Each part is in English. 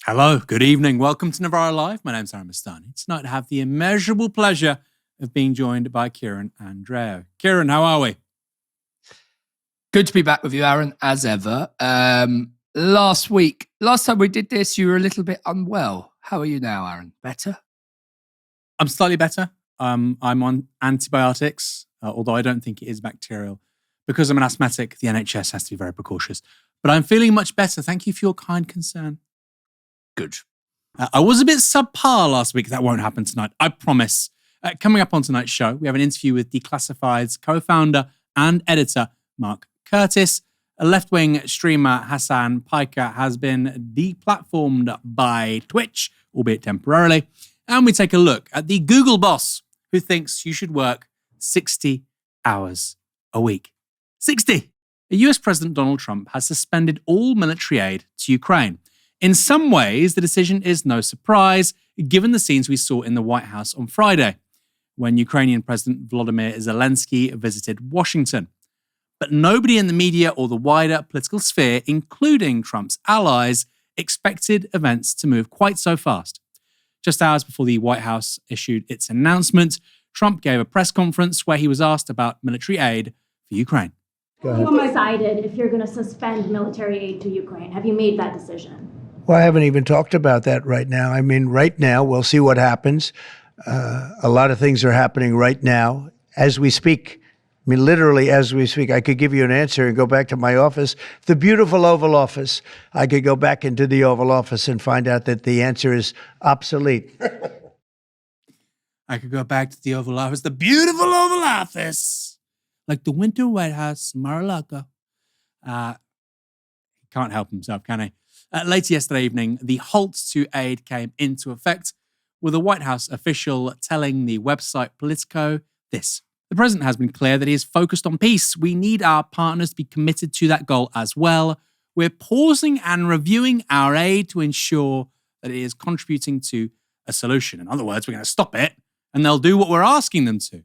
Hello, good evening. Welcome to Novara Live. My name's Bastani. Tonight I have the immeasurable pleasure of being joined by Kieran and Andrieu. Kieran, how are we? Good to be back with you, Aaron, as ever. Last time we did this, you were a little bit unwell. How are you now, Aaron? Better? I'm slightly better. I'm on antibiotics, although I don't think it is bacterial. Because I'm an asthmatic, the NHS has to be very precautious. But I'm feeling much better. Thank you for your kind concern. Good. I was a bit subpar last week. That won't happen tonight, I promise. Coming up on tonight's show, we have an interview with Declassified's co-founder and editor, Mark Curtis. A left-wing streamer, Hasan Piker, has been deplatformed by Twitch, albeit temporarily. And we take a look at the Google boss who thinks you should work 60 hours a week. 60! US President Donald Trump has suspended all military aid to Ukraine. In some ways, the decision is no surprise, given the scenes we saw in the White House on Friday, when Ukrainian President Volodymyr Zelensky visited Washington. But nobody in the media or the wider political sphere, including Trump's allies, expected events to move quite so fast. Just hours before the White House issued its announcement, Trump gave a press conference where he was asked about military aid for Ukraine. Who decided if you're going to suspend military aid to Ukraine? Have you made that decision? Well, I haven't even talked about that right now. I mean, right now, we'll see what happens. A lot of things are happening right now as we speak. I mean, literally as we speak. I could give you an answer and go back to my office, the beautiful Oval Office. I could go back into the Oval Office and find out that the answer is obsolete. I could go back to the Oval Office, the beautiful Oval Office, like the Winter White House, Mar-a-Lago. He can't help himself, can he? Later yesterday evening, the Halts to aid came into effect, with a White House official telling the website Politico this. The president has been clear that he is focused on peace. We need our partners to be committed to that goal as well. We're pausing and reviewing our aid to ensure that it is contributing to a solution. In other words, we're going to stop it, and they'll do what we're asking them to.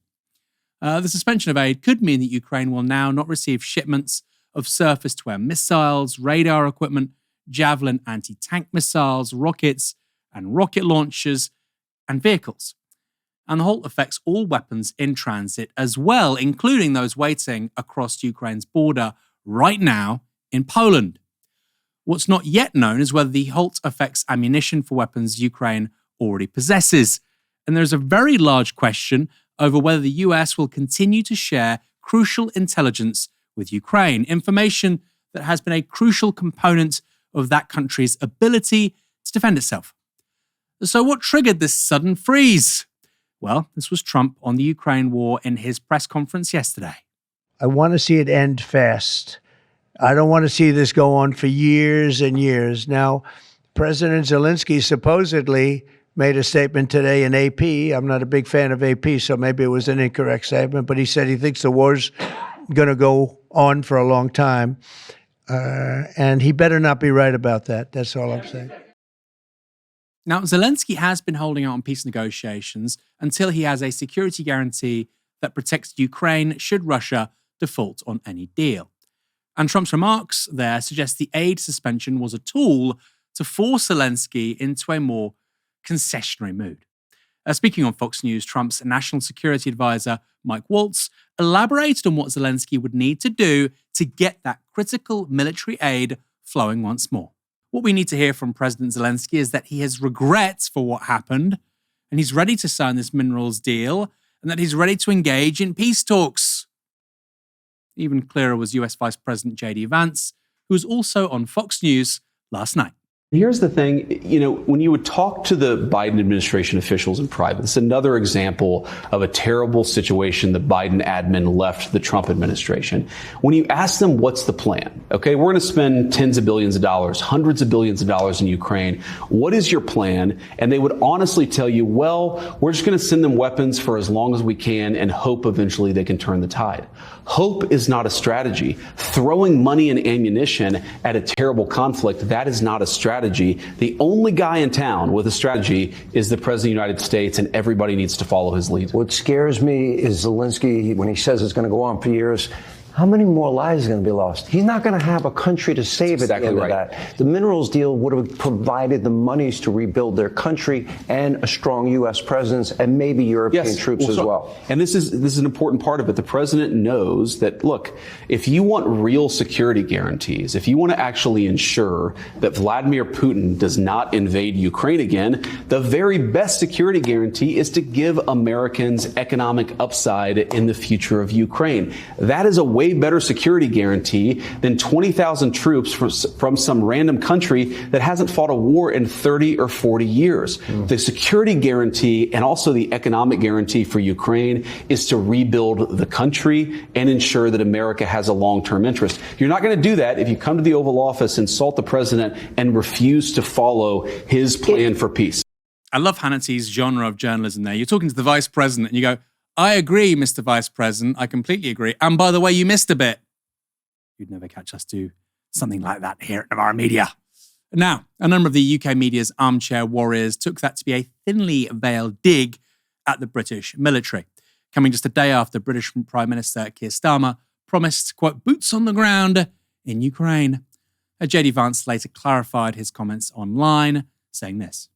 The suspension of aid could mean that Ukraine will now not receive shipments of surface-to-air missiles, radar equipment, Javelin anti-tank missiles, rockets and rocket launchers, and vehicles. And the halt affects all weapons in transit as well, including those waiting across Ukraine's border right now in Poland. What's not yet known is whether the halt affects ammunition for weapons Ukraine already possesses. And there's a very large question over whether the US will continue to share crucial intelligence with Ukraine, information that has been a crucial component of that country's ability to defend itself. So what triggered this sudden freeze? Well, this was Trump on the Ukraine war in his press conference yesterday. I want to see it end fast. I don't want to see this go on for years and years. Now, President Zelensky supposedly made a statement today in AP. I'm not a big fan of AP, so maybe it was an incorrect statement, but he said he thinks the war's going to go on for a long time. And he better not be right about that. That's all I'm saying. Now, Zelensky has been holding out on peace negotiations until he has a security guarantee that protects Ukraine should Russia default on any deal. And Trump's remarks there suggest the aid suspension was a tool to force Zelensky into a more concessionary mood. Speaking on Fox News, Trump's national security advisor, Mike Waltz, elaborated on what Zelensky would need to do to get that critical military aid flowing once more. What we need to hear from President Zelensky is that he has regrets for what happened, and he's ready to sign this minerals deal, and that he's ready to engage in peace talks. Even clearer was US Vice President J.D. Vance, who was also on Fox News last night. Here's the thing, when you would talk to the Biden administration officials in private, it's another example of a terrible situation the Biden admin left the Trump administration. When you ask them, what's the plan? Okay, we're going to spend tens of billions of dollars, hundreds of billions of dollars in Ukraine. What is your plan? And they would honestly tell you, well, we're just going to send them weapons for as long as we can and hope eventually they can turn the tide. Hope is not a strategy. Throwing money and ammunition at a terrible conflict, that is not a strategy. The only guy in town with a strategy is the President of the United States, and everybody needs to follow his lead. What scares me is Zelensky, when he says it's going to go on for years, how many more lives are going to be lost? He's not going to have a country to save at the end of that. The minerals deal would have provided the monies to rebuild their country and a strong U.S. presence and maybe European troops as well. And this is an important part of it. The president knows that, look, if you want real security guarantees, if you want to actually ensure that Vladimir Putin does not invade Ukraine again, the very best security guarantee is to give Americans economic upside in the future of Ukraine. That is a way better security guarantee than 20,000 troops from some random country that hasn't fought a war in 30 or 40 years. The security guarantee and also the economic guarantee for Ukraine is to rebuild the country and ensure that America has a long-term interest. You're not going to do that if you come to the Oval Office, insult the president, and refuse to follow his plan for peace. I love Hannity's genre of journalism there. You're talking to the vice president and you go, I agree, Mr. Vice President. I completely agree. And by the way, you missed a bit. You'd never catch us do something like that here at Novara Media. Now, a number of the UK media's armchair warriors took that to be a thinly veiled dig at the British military, coming just a day after British Prime Minister Keir Starmer promised, quote, boots on the ground in Ukraine. J.D. Vance later clarified his comments online, saying this.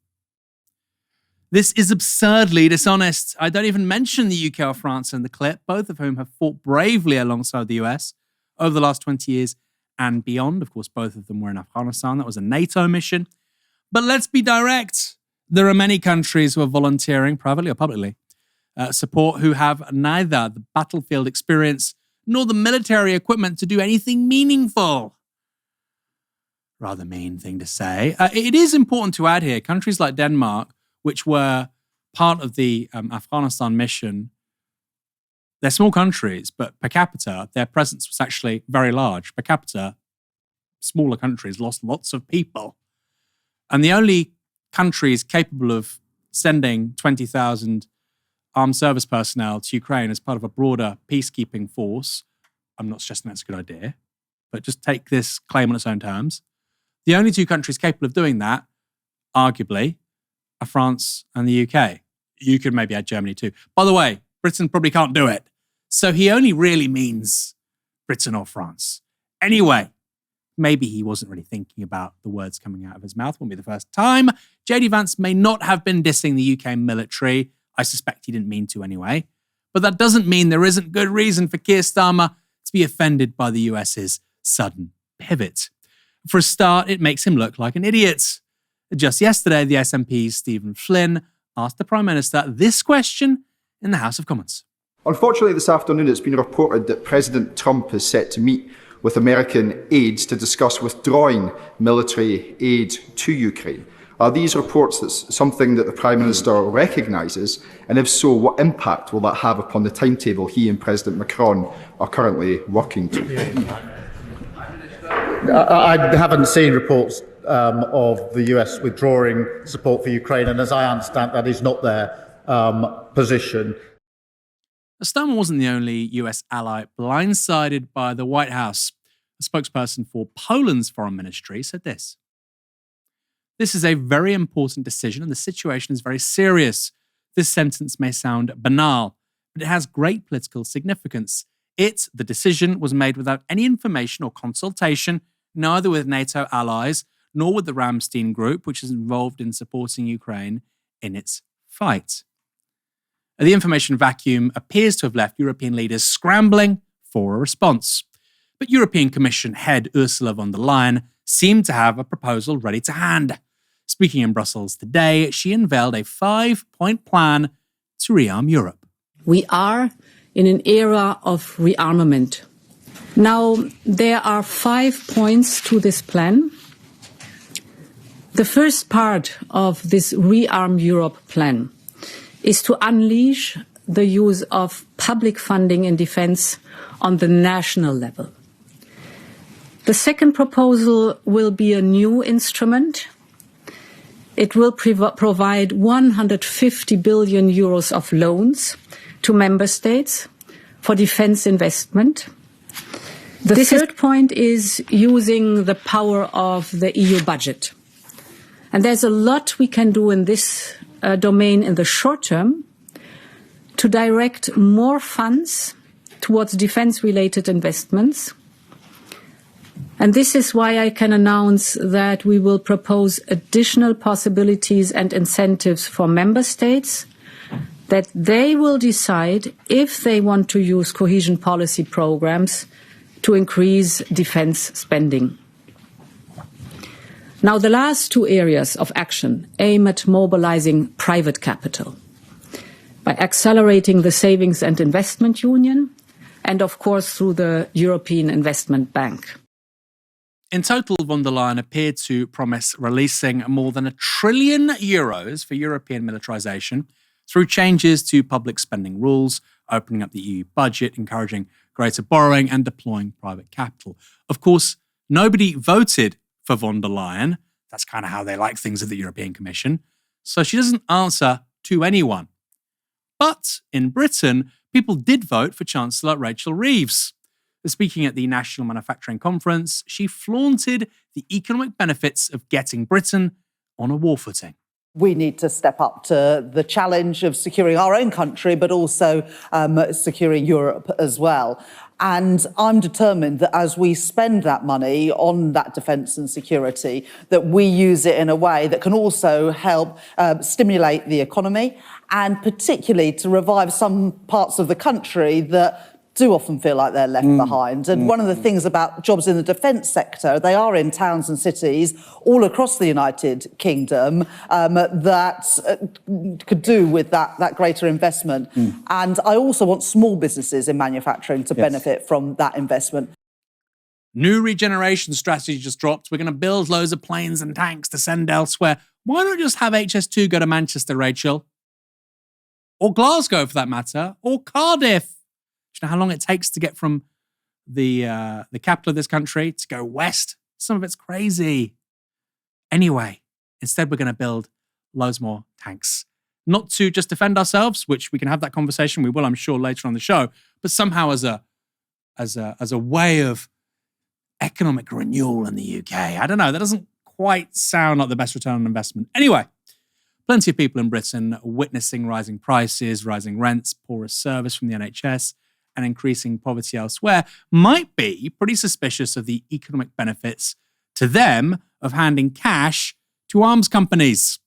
This is absurdly dishonest. I don't even mention the UK or France in the clip, both of whom have fought bravely alongside the US over the last 20 years and beyond. Of course, both of them were in Afghanistan. That was a NATO mission. But let's be direct. There are many countries who are volunteering, privately or publicly, support who have neither the battlefield experience nor the military equipment to do anything meaningful. Rather mean thing to say. It is important to add here, countries like Denmark, which were part of the Afghanistan mission, they're small countries, but per capita, their presence was actually very large. Per capita, smaller countries lost lots of people. And the only countries capable of sending 20,000 armed service personnel to Ukraine as part of a broader peacekeeping force, I'm not suggesting that's a good idea, but just take this claim on its own terms. The only two countries capable of doing that, arguably, are France and the UK. You could maybe add Germany too. By the way, Britain probably can't do it. So he only really means Britain or France. Anyway, maybe he wasn't really thinking about the words coming out of his mouth. Won't be the first time. J.D. Vance may not have been dissing the UK military. I suspect he didn't mean to anyway. But that doesn't mean there isn't good reason for Keir Starmer to be offended by the US's sudden pivot. For a start, it makes him look like an idiot. Just yesterday, the SNP's Stephen Flynn asked the Prime Minister this question in the House of Commons. Unfortunately, this afternoon it's been reported that President Trump is set to meet with American aides to discuss withdrawing military aid to Ukraine. Are these reports something that the Prime Minister recognises? And if so, what impact will that have upon the timetable he and President Macron are currently working to? I haven't seen reports of the US withdrawing support for Ukraine, and as I understand, that is not their position. Starmer wasn't the only US ally blindsided by the White House. A spokesperson for Poland's foreign ministry said this. This is a very important decision and the situation is very serious. This sentence may sound banal, but it has great political significance. The decision, was made without any information or consultation, neither with NATO allies nor with the Ramstein Group, which is involved in supporting Ukraine in its fight. The information vacuum appears to have left European leaders scrambling for a response. But European Commission head Ursula von der Leyen seemed to have a proposal ready to hand. Speaking in Brussels today, she unveiled a 5-point plan to rearm Europe. We are in an era of rearmament. Now, there are 5 points to this plan. The first part of this Rearm Europe plan is to unleash the use of public funding in defense on the national level. The second proposal will be a new instrument. It will provide 150 billion euros of loans to member states for defense investment. The third point is using the power of the EU budget. And there's a lot we can do in this domain in the short term to direct more funds towards defense-related investments. And this is why I can announce that we will propose additional possibilities and incentives for member states, that they will decide if they want to use cohesion policy programs to increase defense spending. Now, the last two areas of action aim at mobilizing private capital by accelerating the Savings and Investment Union and, of course, through the European Investment Bank. In total, von der Leyen appeared to promise releasing more than €1 trillion for European militarisation through changes to public spending rules, opening up the EU budget, encouraging greater borrowing and deploying private capital. Of course, nobody voted for von der Leyen. That's kind of how they like things at the European Commission. So she doesn't answer to anyone. But in Britain, people did vote for Chancellor Rachel Reeves. Speaking at the National Manufacturing Conference, she flaunted the economic benefits of getting Britain on a war footing. We need to step up to the challenge of securing our own country, but also securing Europe as well. And I'm determined that as we spend that money on that defence and security, that we use it in a way that can also help stimulate the economy, and particularly to revive some parts of the country that do often feel like they're left behind. And one of the things about jobs in the defence sector, they are in towns and cities all across the United Kingdom that could do with that greater investment. And I also want small businesses in manufacturing to benefit from that investment. New regeneration strategy just dropped. We're going to build loads of planes and tanks to send elsewhere. Why not just have HS2 go to Manchester, Rachel? Or Glasgow, for that matter. Or Cardiff. Do you know how long it takes to get from the capital of this country to go west? Some of it's crazy. Anyway, instead we're going to build loads more tanks. Not to just defend ourselves, which we can have that conversation. We will, I'm sure, later on the show. But somehow as a way of economic renewal in the UK. I don't know. That doesn't quite sound like the best return on investment. Anyway, plenty of people in Britain witnessing rising prices, rising rents, poorer service from the NHS, and increasing poverty elsewhere might be pretty suspicious of the economic benefits to them of handing cash to arms companies.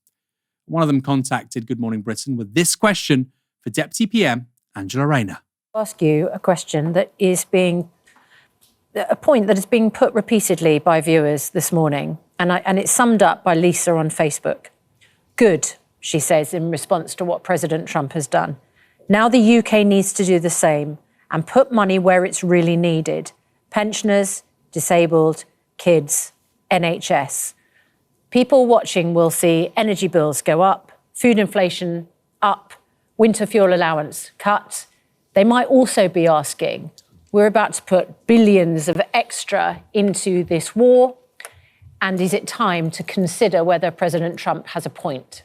One of them contacted Good Morning Britain with this question for Deputy PM Angela Rayner. I'll ask you a question that is a point that is being put repeatedly by viewers this morning, and it's summed up by Lisa on Facebook. Good, she says in response to what President Trump has done. Now the UK needs to do the same and put money where it's really needed. Pensioners, disabled, kids, NHS. People watching will see energy bills go up, food inflation up, winter fuel allowance cut. They might also be asking, we're about to put billions of extra into this war, and is it time to consider whether President Trump has a point?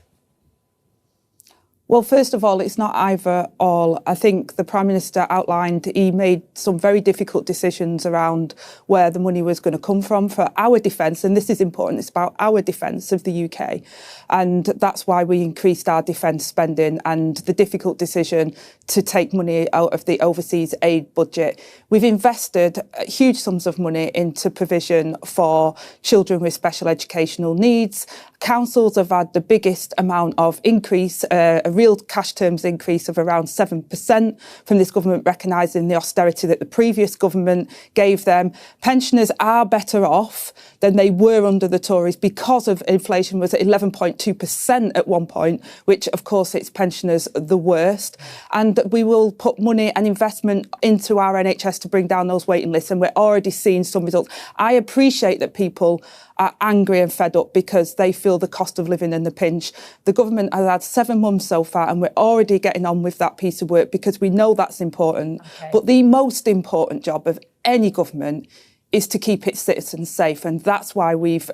Well, first of all, it's not either or. I think the Prime Minister outlined, he made some very difficult decisions around where the money was going to come from for our defence. And this is important. It's about our defence of the UK. And that's why we increased our defence spending and the difficult decision to take money out of the overseas aid budget. We've invested huge sums of money into provision for children with special educational needs. Councils have had the biggest amount of increase, a real cash terms increase of around 7% from this government, recognising the austerity that the previous government gave them. Pensioners are better off than they were under the Tories because of inflation was at 11.2% at one point, which of course hits pensioners the worst. And we will put money and investment into our NHS to bring down those waiting lists, and we're already seeing some results. I appreciate that people are angry and fed up because they feel the cost of living and the pinch. The government has had 7 months so far, and we're already getting on with that piece of work because we know that's important. Okay. But the most important job of any government is to keep its citizens safe, and that's why we've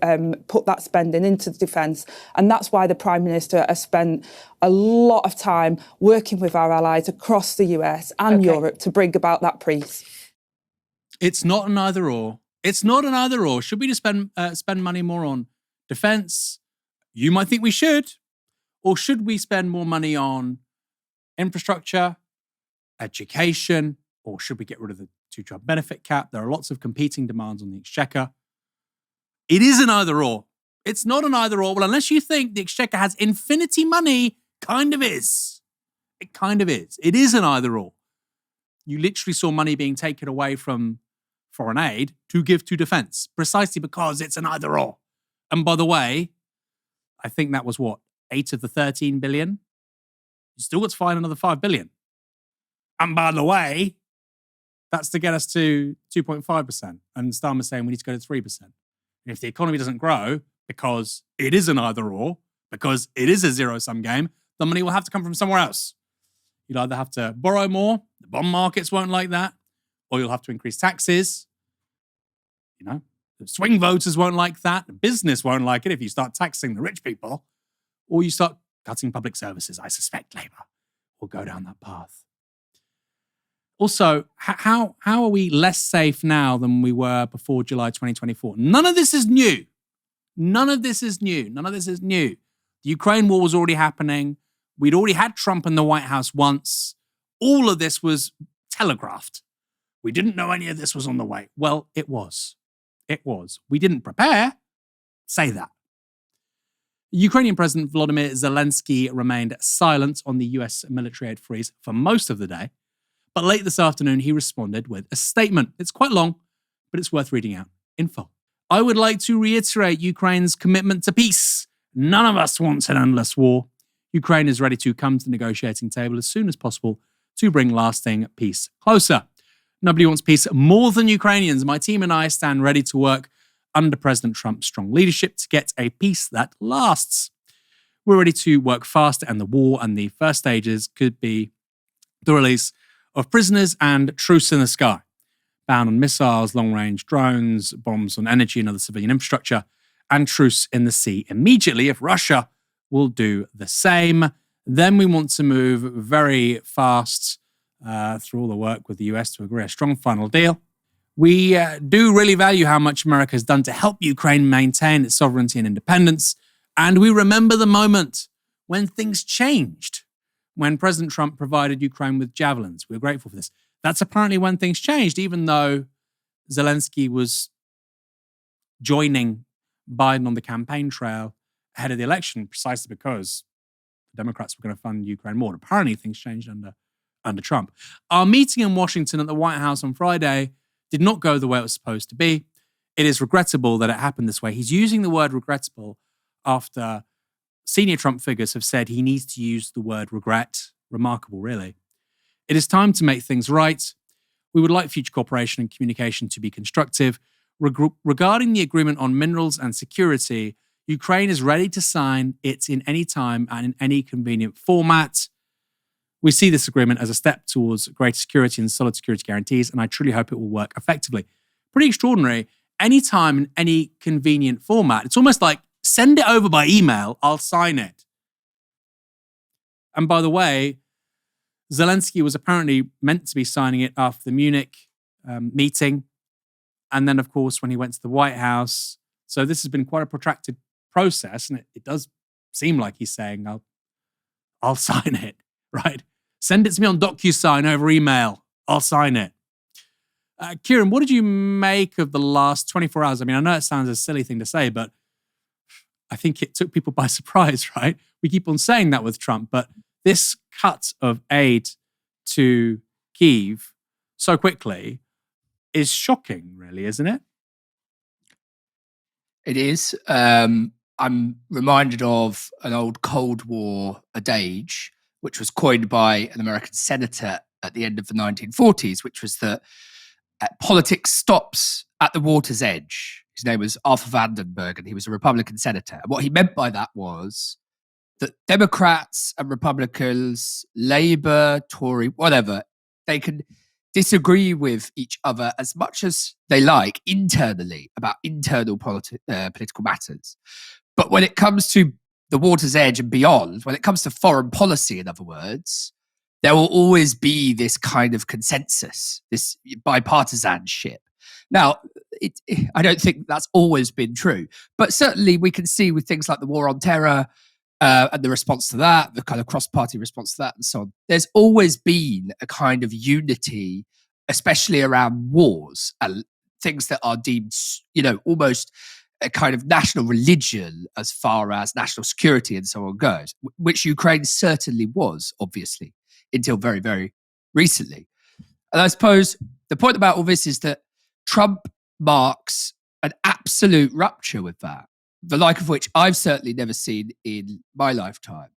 put that spending into defence, and that's why the Prime Minister has spent a lot of time working with our allies across the US and Europe to bring about that peace. It's not an either or. It's not an either or. Should we just spend money more on defence? You might think we should. Or should we spend more money on infrastructure, education, Or should we get rid of the two-child benefit cap? There are lots of competing demands on the exchequer. It is an either-or. It's not an either-or. Well, unless you think the exchequer has infinity money, kind of is. It kind of is. It is an either-or. You literally saw money being taken away from foreign aid to give to defense, precisely because it's an either-or. And by the way, I think that was 8 of the 13 billion? You still got to find another 5 billion. And by the way, that's to get us to 2.5%. And Starmer's saying we need to go to 3%. And if the economy doesn't grow, because it is an either-or, because it is a zero-sum game, the money will have to come from somewhere else. You'll either have to borrow more, the bond markets won't like that, or you'll have to increase taxes. The swing voters won't like that. The business won't like it if you start taxing the rich people, or you start cutting public services. I suspect Labour will go down that path. Also, how are we less safe now than we were before July 2024? None of this is new. None of this is new. None of this is new. The Ukraine war was already happening. We'd already had Trump in the White House once. All of this was telegraphed. We didn't know any of this was on the way. Well, it was. It was. We didn't prepare. Say that. Ukrainian President Volodymyr Zelensky remained silent on the US military aid freeze for most of the day. But late this afternoon, he responded with a statement. It's quite long, but it's worth reading out in full. I would like to reiterate Ukraine's commitment to peace. None of us wants an endless war. Ukraine is ready to come to the negotiating table as soon as possible to bring lasting peace closer. Nobody wants peace more than Ukrainians. My team and I stand ready to work under President Trump's strong leadership to get a peace that lasts. We're ready to work fast to end the war, and the first stages could be the release of prisoners and truce in the sky, ban on missiles, long-range drones, bombs on energy and other civilian infrastructure, and truce in the sea immediately if Russia will do the same. Then we want to move very fast through all the work with the US to agree a strong final deal. We do really value how much America has done to help Ukraine maintain its sovereignty and independence. And we remember the moment when things changed, when President Trump provided Ukraine with javelins. We're grateful for this. That's apparently when things changed, even though Zelensky was joining Biden on the campaign trail ahead of the election, precisely because the Democrats were going to fund Ukraine more. Apparently, things changed under Trump. Our meeting in Washington at the White House on Friday did not go the way it was supposed to be. It is regrettable that it happened this way. He's using the word regrettable after senior Trump figures have said he needs to use the word regret. Remarkable, really. It is time to make things right. We would like future cooperation and communication to be constructive. Regarding the agreement on minerals and security, Ukraine is ready to sign it in any time and in any convenient format. We see this agreement as a step towards greater security and solid security guarantees, and I truly hope it will work effectively. Pretty extraordinary. Anytime in any convenient format. It's almost like, send it over by email, I'll sign it. And by the way, Zelensky was apparently meant to be signing it after the Munich meeting. And then, of course, when he went to the White House. So this has been quite a protracted process. And it does seem like he's saying, I'll sign it, right? Send it to me on DocuSign over email. I'll sign it. Kieran, what did you make of the last 24 hours? I mean, I know it sounds a silly thing to say, but I think it took people by surprise, right? We keep on saying that with Trump, but this cut of aid to Kyiv so quickly is shocking, really, isn't it? It is. I'm reminded of an old Cold War adage, which was coined by an American senator at the end of the 1940s, which was that politics stops at the water's edge. His name was Arthur Vandenberg, and he was a Republican senator. And what he meant by that was that Democrats and Republicans, Labour, Tory, whatever, they can disagree with each other as much as they like internally about internal political matters. But when it comes to the water's edge and beyond, when it comes to foreign policy, in other words, there will always be this kind of consensus, this bipartisanship. Now, I don't think that's always been true, but certainly we can see with things like the war on terror and the response to that, the kind of cross-party response to that and so on, there's always been a kind of unity especially around wars and things that are deemed, almost a kind of national religion as far as national security and so on goes, which Ukraine certainly was, obviously, until very, very recently. And I suppose the point about all this is that Trump marks an absolute rupture with that, the like of which I've certainly never seen in my lifetime.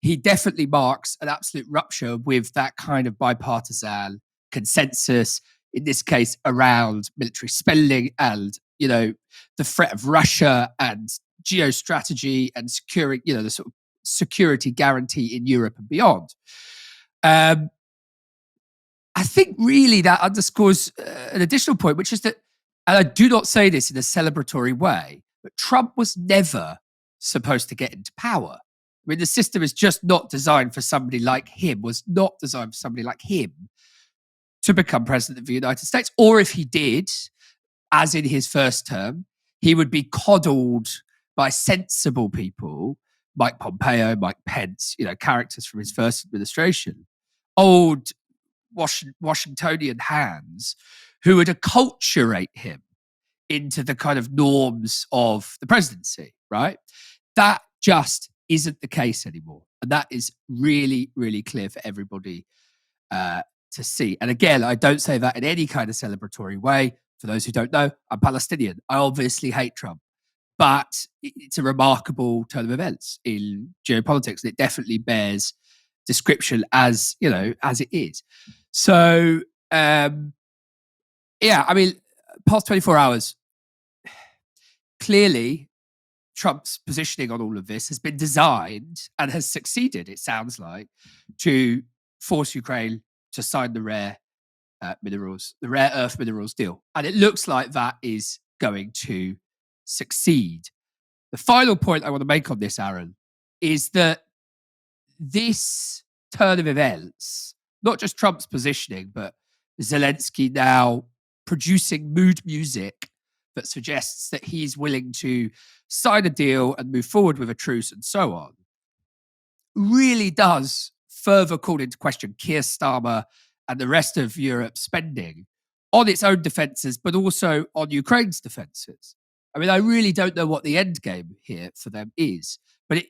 He definitely marks an absolute rupture with that kind of bipartisan consensus, in this case, around military spending and, the threat of Russia and geostrategy and securing, the sort of security guarantee in Europe and beyond. I think really that underscores an additional point, which is that, and I do not say this in a celebratory way, but Trump was never supposed to get into power. I mean, the system is just not designed for somebody like him, was not designed for somebody like him to become president of the United States. Or if he did, as in his first term, he would be coddled by sensible people, Mike Pompeo, Mike Pence, characters from his first administration, old Washingtonian hands who would acculturate him into the kind of norms of the presidency, right? That just isn't the case anymore. And that is really, really clear for everybody to see. And again, I don't say that in any kind of celebratory way. For those who don't know, I'm Palestinian. I obviously hate Trump, but it's a remarkable turn of events in geopolitics. And it definitely bears description as it is. So, past 24 hours, clearly Trump's positioning on all of this has been designed and has succeeded, it sounds like, to force Ukraine to sign the rare earth minerals deal. And it looks like that is going to succeed. The final point I want to make on this, Aaron, is that this turn of events, not just Trump's positioning, but Zelensky now producing mood music that suggests that he's willing to sign a deal and move forward with a truce and so on, really does further call into question Keir Starmer and the rest of Europe's spending on its own defences, but also on Ukraine's defences. I mean, I really don't know what the end game here for them is, but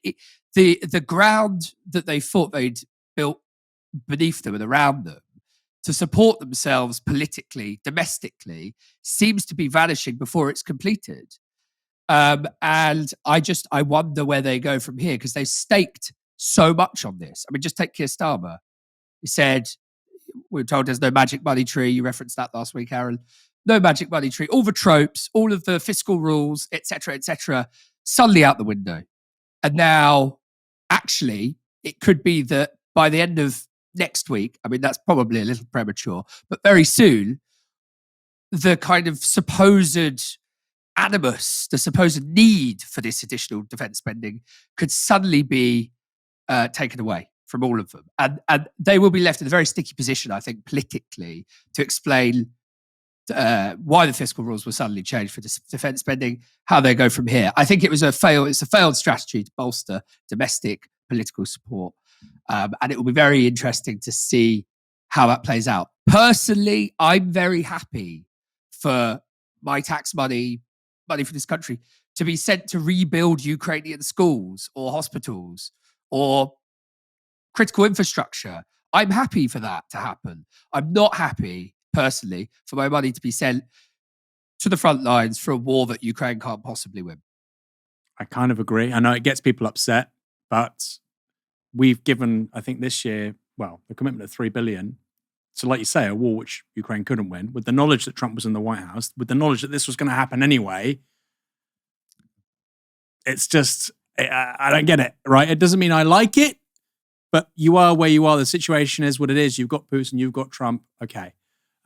the ground that they thought they'd built beneath them and around them to support themselves politically, domestically, seems to be vanishing before it's completed. And I wonder where they go from here, because they've staked so much on this. I mean, just take Keir Starmer. He said, we were told there's no magic money tree. You referenced that last week, Aaron. No magic money tree. All the tropes, all of the fiscal rules, etc., suddenly out the window. And now, actually, it could be that by the end of next week, I mean, that's probably a little premature, but very soon, the kind of supposed animus, the supposed need for this additional defence spending could suddenly be taken away from all of them. And they will be left in a very sticky position, I think, politically, to explain why the fiscal rules were suddenly changed for defence spending, how they go from here. I think it's a failed strategy to bolster domestic political support. And it will be very interesting to see how that plays out. Personally, I'm very happy for my tax money for this country, to be sent to rebuild Ukrainian schools or hospitals or critical infrastructure. I'm happy for that to happen. I'm not happy, personally, for my money to be sent to the front lines for a war that Ukraine can't possibly win. I kind of agree. I know it gets people upset, but we've given, I think this year, the commitment of $3 billion. So like you say, a war which Ukraine couldn't win, with the knowledge that Trump was in the White House, with the knowledge that this was going to happen anyway. It's just, I don't get it, right? It doesn't mean I like it, but you are where you are. The situation is what it is. You've got Putin, you've got Trump. Okay.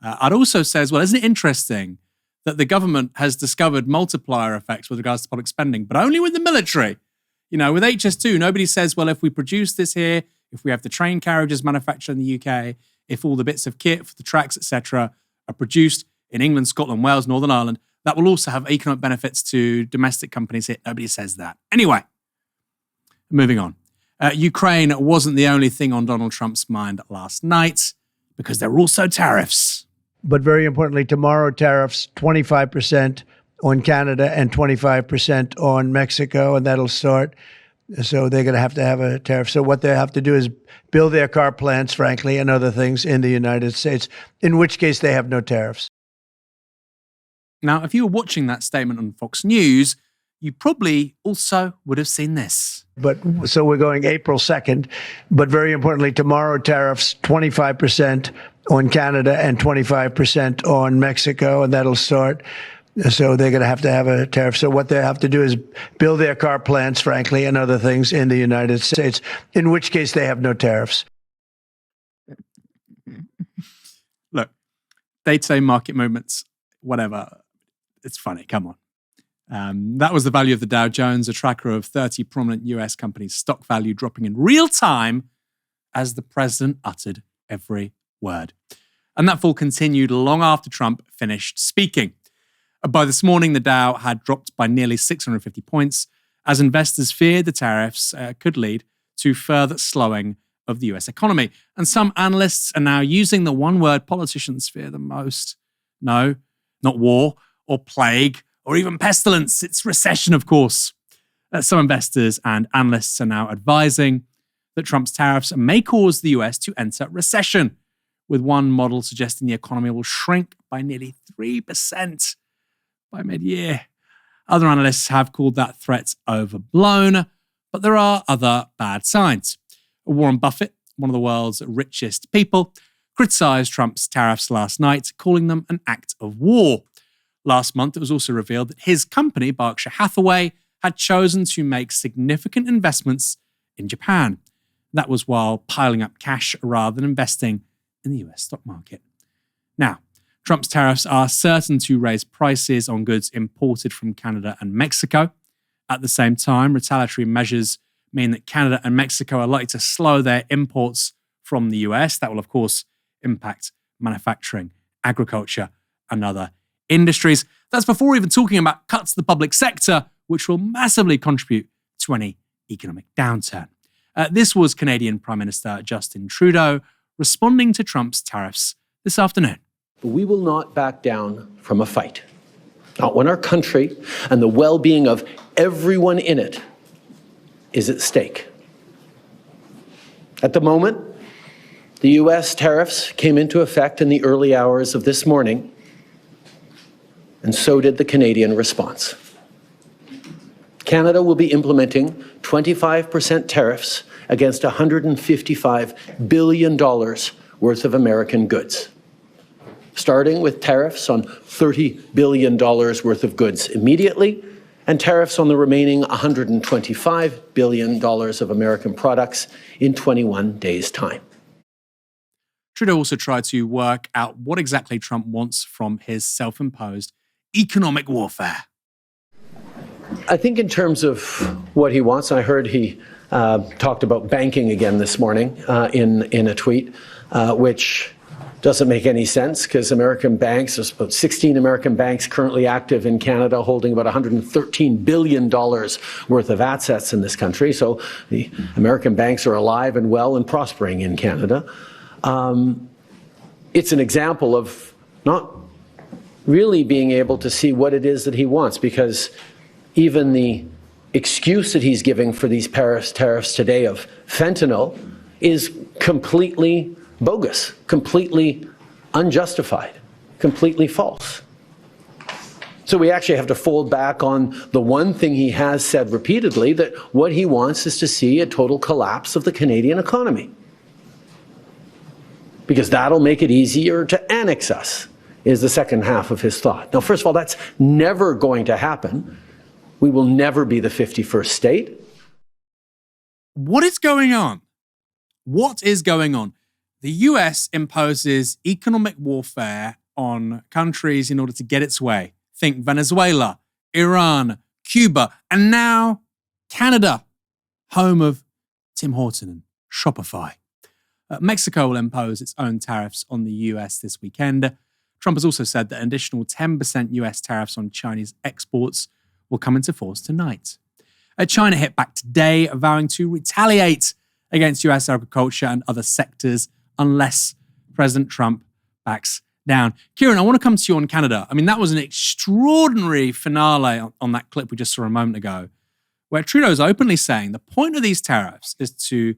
I'd also say as well, isn't it interesting that the government has discovered multiplier effects with regards to public spending, but only with the military? With HS2, nobody says, well, if we produce this here, if we have the train carriages manufactured in the UK, if all the bits of kit for the tracks, etc., are produced in England, Scotland, Wales, Northern Ireland, that will also have economic benefits to domestic companies here. Nobody says that. Anyway, moving on. Ukraine wasn't the only thing on Donald Trump's mind last night, because there were also tariffs. But very importantly, tomorrow tariffs 25% on Canada and 25% on Mexico, and that'll start. So they're going to have a tariff. So what they have to do is build their car plants, frankly, and other things in the United States, in which case they have no tariffs. Now, if you were watching that statement on Fox News, you probably also would have seen this. But so we're going April 2nd, but very importantly, tomorrow tariffs 25% on Canada and 25% on Mexico, and that'll start. So they're going to have a tariff. So what they have to do is build their car plants, frankly, and other things in the United States, in which case they have no tariffs. Look, day-to-day market movements, whatever, it's funny, come on. That was the value of the Dow Jones, a tracker of 30 prominent US companies' stock value dropping in real time as the president uttered every word. And that fall continued long after Trump finished speaking. By this morning, the Dow had dropped by nearly 650 points as investors feared the tariffs could lead to further slowing of the US economy. And some analysts are now using the one word politicians fear the most. No, not war or plague or even pestilence. It's recession, of course. Some investors and analysts are now advising that Trump's tariffs may cause the US to enter recession, with one model suggesting the economy will shrink by nearly 3% by mid-year. Other analysts have called that threat overblown, but there are other bad signs. Warren Buffett, one of the world's richest people, criticized Trump's tariffs last night, calling them an act of war. Last month, it was also revealed that his company, Berkshire Hathaway, had chosen to make significant investments in Japan. That was while piling up cash rather than investing in the US stock market. Now, Trump's tariffs are certain to raise prices on goods imported from Canada and Mexico. At the same time, retaliatory measures mean that Canada and Mexico are likely to slow their imports from the US. That will, of course, impact manufacturing, agriculture, and other industries. That's before even talking about cuts to the public sector, which will massively contribute to any economic downturn. This was Canadian Prime Minister Justin Trudeau responding to Trump's tariffs this afternoon. We will not back down from a fight, not when our country and the well-being of everyone in it is at stake. At the moment, the U.S. tariffs came into effect in the early hours of this morning, and so did the Canadian response. Canada will be implementing 25% tariffs against $155 billion worth of American goods, starting with tariffs on $30 billion worth of goods immediately, and tariffs on the remaining $125 billion of American products in 21 days' time. Trudeau also tried to work out what exactly Trump wants from his self-imposed economic warfare. I think in terms of what he wants, I heard he talked about banking again this morning in a tweet, which doesn't make any sense because American banks, there's about 16 American banks currently active in Canada holding about $113 billion worth of assets in this country. So the American banks are alive and well and prospering in Canada. It's an example of not really being able to see what it is that he wants, because even the excuse that he's giving for these Paris tariffs today of fentanyl is completely bogus, completely unjustified, completely false. So we actually have to fold back on the one thing he has said repeatedly, that what he wants is to see a total collapse of the Canadian economy, because that'll make it easier to annex us, is the second half of his thought. Now, first of all, that's never going to happen. We will never be the 51st state. What is going on? What is going on? The US imposes economic warfare on countries in order to get its way. Think Venezuela, Iran, Cuba, and now Canada, home of Tim Horton and Shopify. Mexico will impose its own tariffs on the US this weekend. Trump has also said that an additional 10% US tariffs on Chinese exports will come into force tonight. China hit back today, vowing to retaliate against US agriculture and other sectors unless President Trump backs down. Kieran, I want to come to you on Canada. I mean, that was an extraordinary finale on that clip we just saw a moment ago, where Trudeau's openly saying the point of these tariffs is to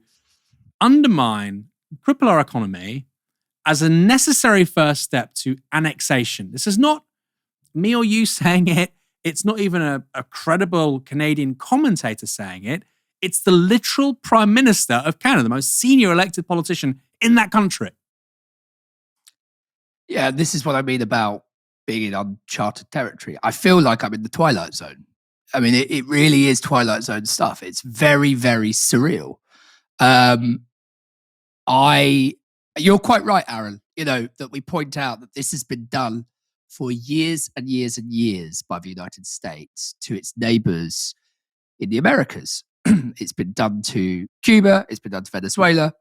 undermine, cripple our economy as a necessary first step to annexation. This is not me or you saying it. It's not even a credible Canadian commentator saying it. It's the literal Prime Minister of Canada, the most senior elected politician in that country. Yeah, this is what I mean about being in uncharted territory. I feel like I'm in the Twilight Zone. I mean, it really is Twilight Zone stuff. It's very, very surreal. You're quite right, Aaron, that we point out that this has been done for years and years and years by the United States to its neighbors in the Americas. It's been done to Cuba, it's been done to Venezuela,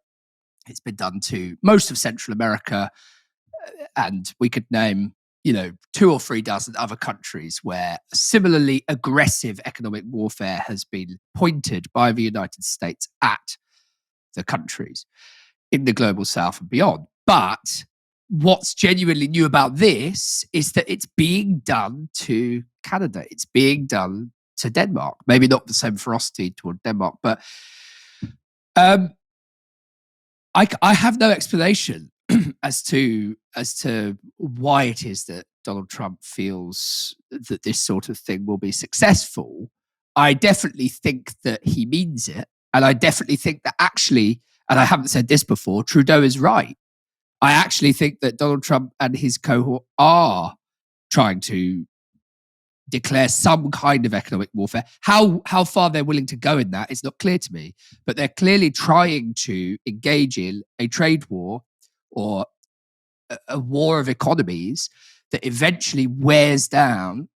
it's been done to most of Central America, and we could name, 2 or 3 dozen other countries where similarly aggressive economic warfare has been pointed by the United States at the countries in the global south and beyond. But what's genuinely new about this is that it's being done to Canada. It's being done to Denmark. Maybe not the same ferocity toward Denmark, but I have no explanation as to why it is that Donald Trump feels that this sort of thing will be successful. I definitely think that he means it. And I definitely think that actually, and I haven't said this before, Trudeau is right. I actually think that Donald Trump and his cohort are trying to declare some kind of economic warfare. How far they're willing to go in that is not clear to me. But they're clearly trying to engage in a trade war or a war of economies that eventually wears down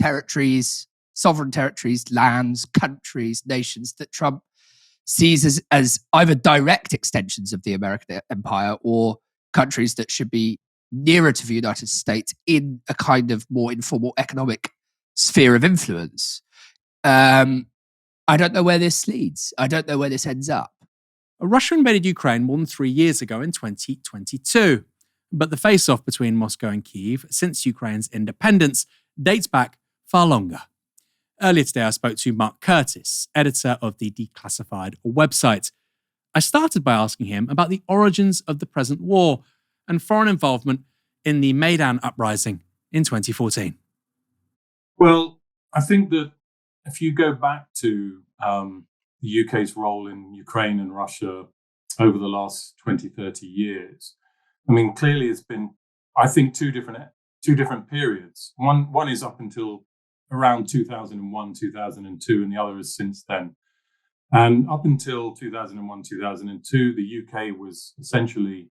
territories, sovereign territories, lands, countries, nations that Trump sees as either direct extensions of the American empire or countries that should be nearer to the United States in a kind of more informal economic sphere of influence. I don't know where this leads. I don't know where this ends up. Russia invaded Ukraine more than 3 years ago in 2022. But the face-off between Moscow and Kyiv since Ukraine's independence dates back far longer. Earlier today, I spoke to Mark Curtis, editor of the Declassified website. I started by asking him about the origins of the present war and foreign involvement in the Maidan uprising in 2014. Well, I think that if you go back to the UK's role in Ukraine and Russia over the last 20, 30 years, I mean, clearly it's been, I think, two different periods. One is up until around 2001, 2002, and the other is since then. And up until 2001, 2002, the UK was essentially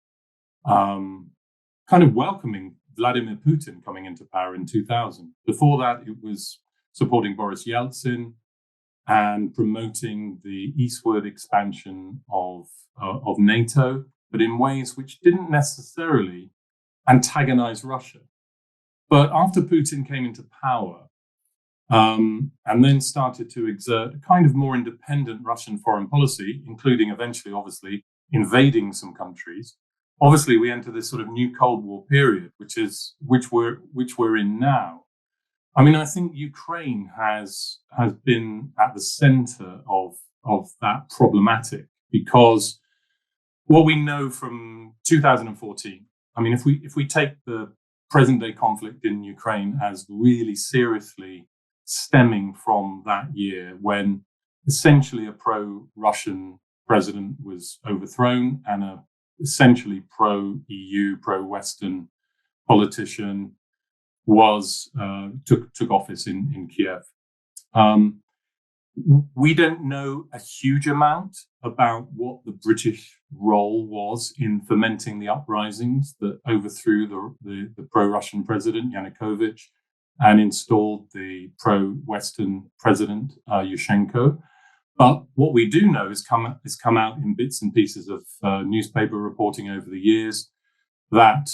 kind of welcoming Vladimir Putin coming into power in 2000. Before that, it was supporting Boris Yeltsin and promoting the eastward expansion of NATO, but in ways which didn't necessarily antagonize Russia. But after Putin came into power, and then started to exert a kind of more independent Russian foreign policy, including eventually, obviously, invading some countries. Obviously, we enter this sort of new Cold War period, which we're in now. I mean, I think Ukraine has been at the center of that problematic, because what we know from 2014, I mean, if we take the present day conflict in Ukraine as really seriously stemming from that year, when essentially a pro-Russian president was overthrown and a essentially pro-EU, pro-Western politician was took office in Kiev. We don't know a huge amount about what the British role was in fomenting the uprisings that overthrew the pro-Russian president Yanukovych and installed the pro-Western president Yushchenko. But what we do know is come out in bits and pieces of newspaper reporting over the years that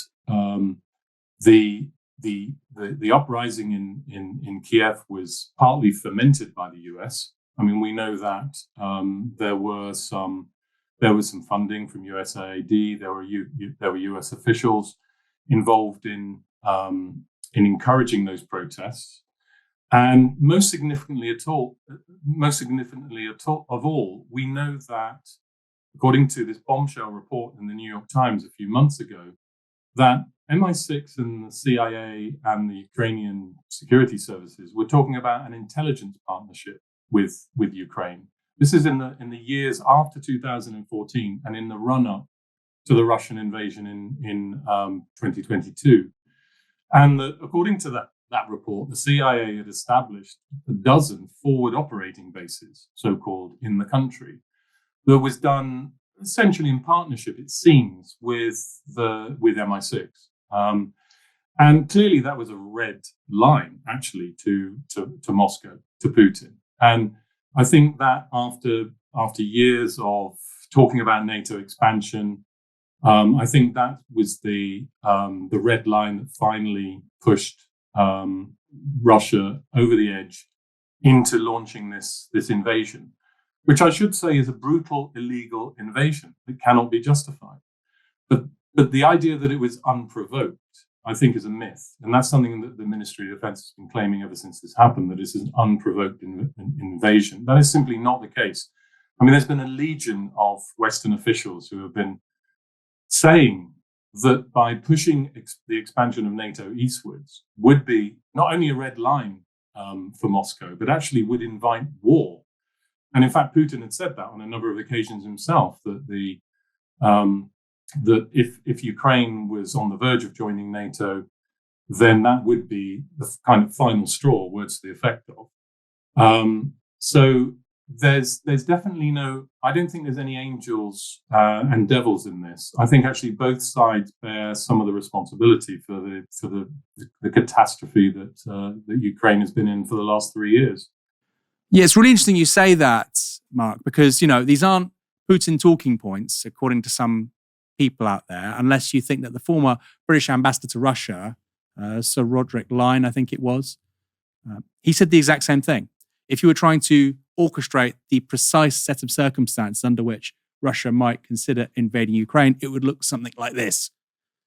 the uprising in Kiev was partly fomented by the US. I mean, we know that there was some funding from USAID. There were US officials involved in encouraging those protests. And most significantly of all, we know that, according to this bombshell report in the New York Times a few months ago, that MI6 and the CIA and the Ukrainian security services were talking about an intelligence partnership with Ukraine. This is in the years after 2014 and in the run-up to the Russian invasion in 2022. And according to that report, the CIA had established a dozen forward operating bases, so-called, in the country, that was done essentially in partnership, it seems, with MI6. And clearly that was a red line, actually, to Moscow, to Putin. And I think that after years of talking about NATO expansion, I think that was the red line that finally pushed Russia over the edge into launching this invasion, which I should say is a brutal, illegal invasion that cannot be justified. But the idea that it was unprovoked, I think, is a myth. And that's something that the Ministry of Defense has been claiming ever since this happened, that this is an unprovoked invasion. That is simply not the case. I mean, there's been a legion of Western officials who have been saying that by pushing the expansion of NATO eastwards would be not only a red line for Moscow, but actually would invite war. And in fact, Putin had said that on a number of occasions himself, that that if Ukraine was on the verge of joining NATO, then that would be the kind of final straw, words to the effect of. So there's definitely I don't think there's any angels and devils in this. I think actually both sides bear some of the responsibility for the catastrophe that Ukraine has been in for the last 3 years. Yeah, it's really interesting you say that, Mark, because, these aren't Putin talking points, according to some people out there, unless you think that the former British ambassador to Russia, Sir Roderick Lyne, I think it was, he said the exact same thing. If you were trying to orchestrate the precise set of circumstances under which Russia might consider invading Ukraine, it would look something like this.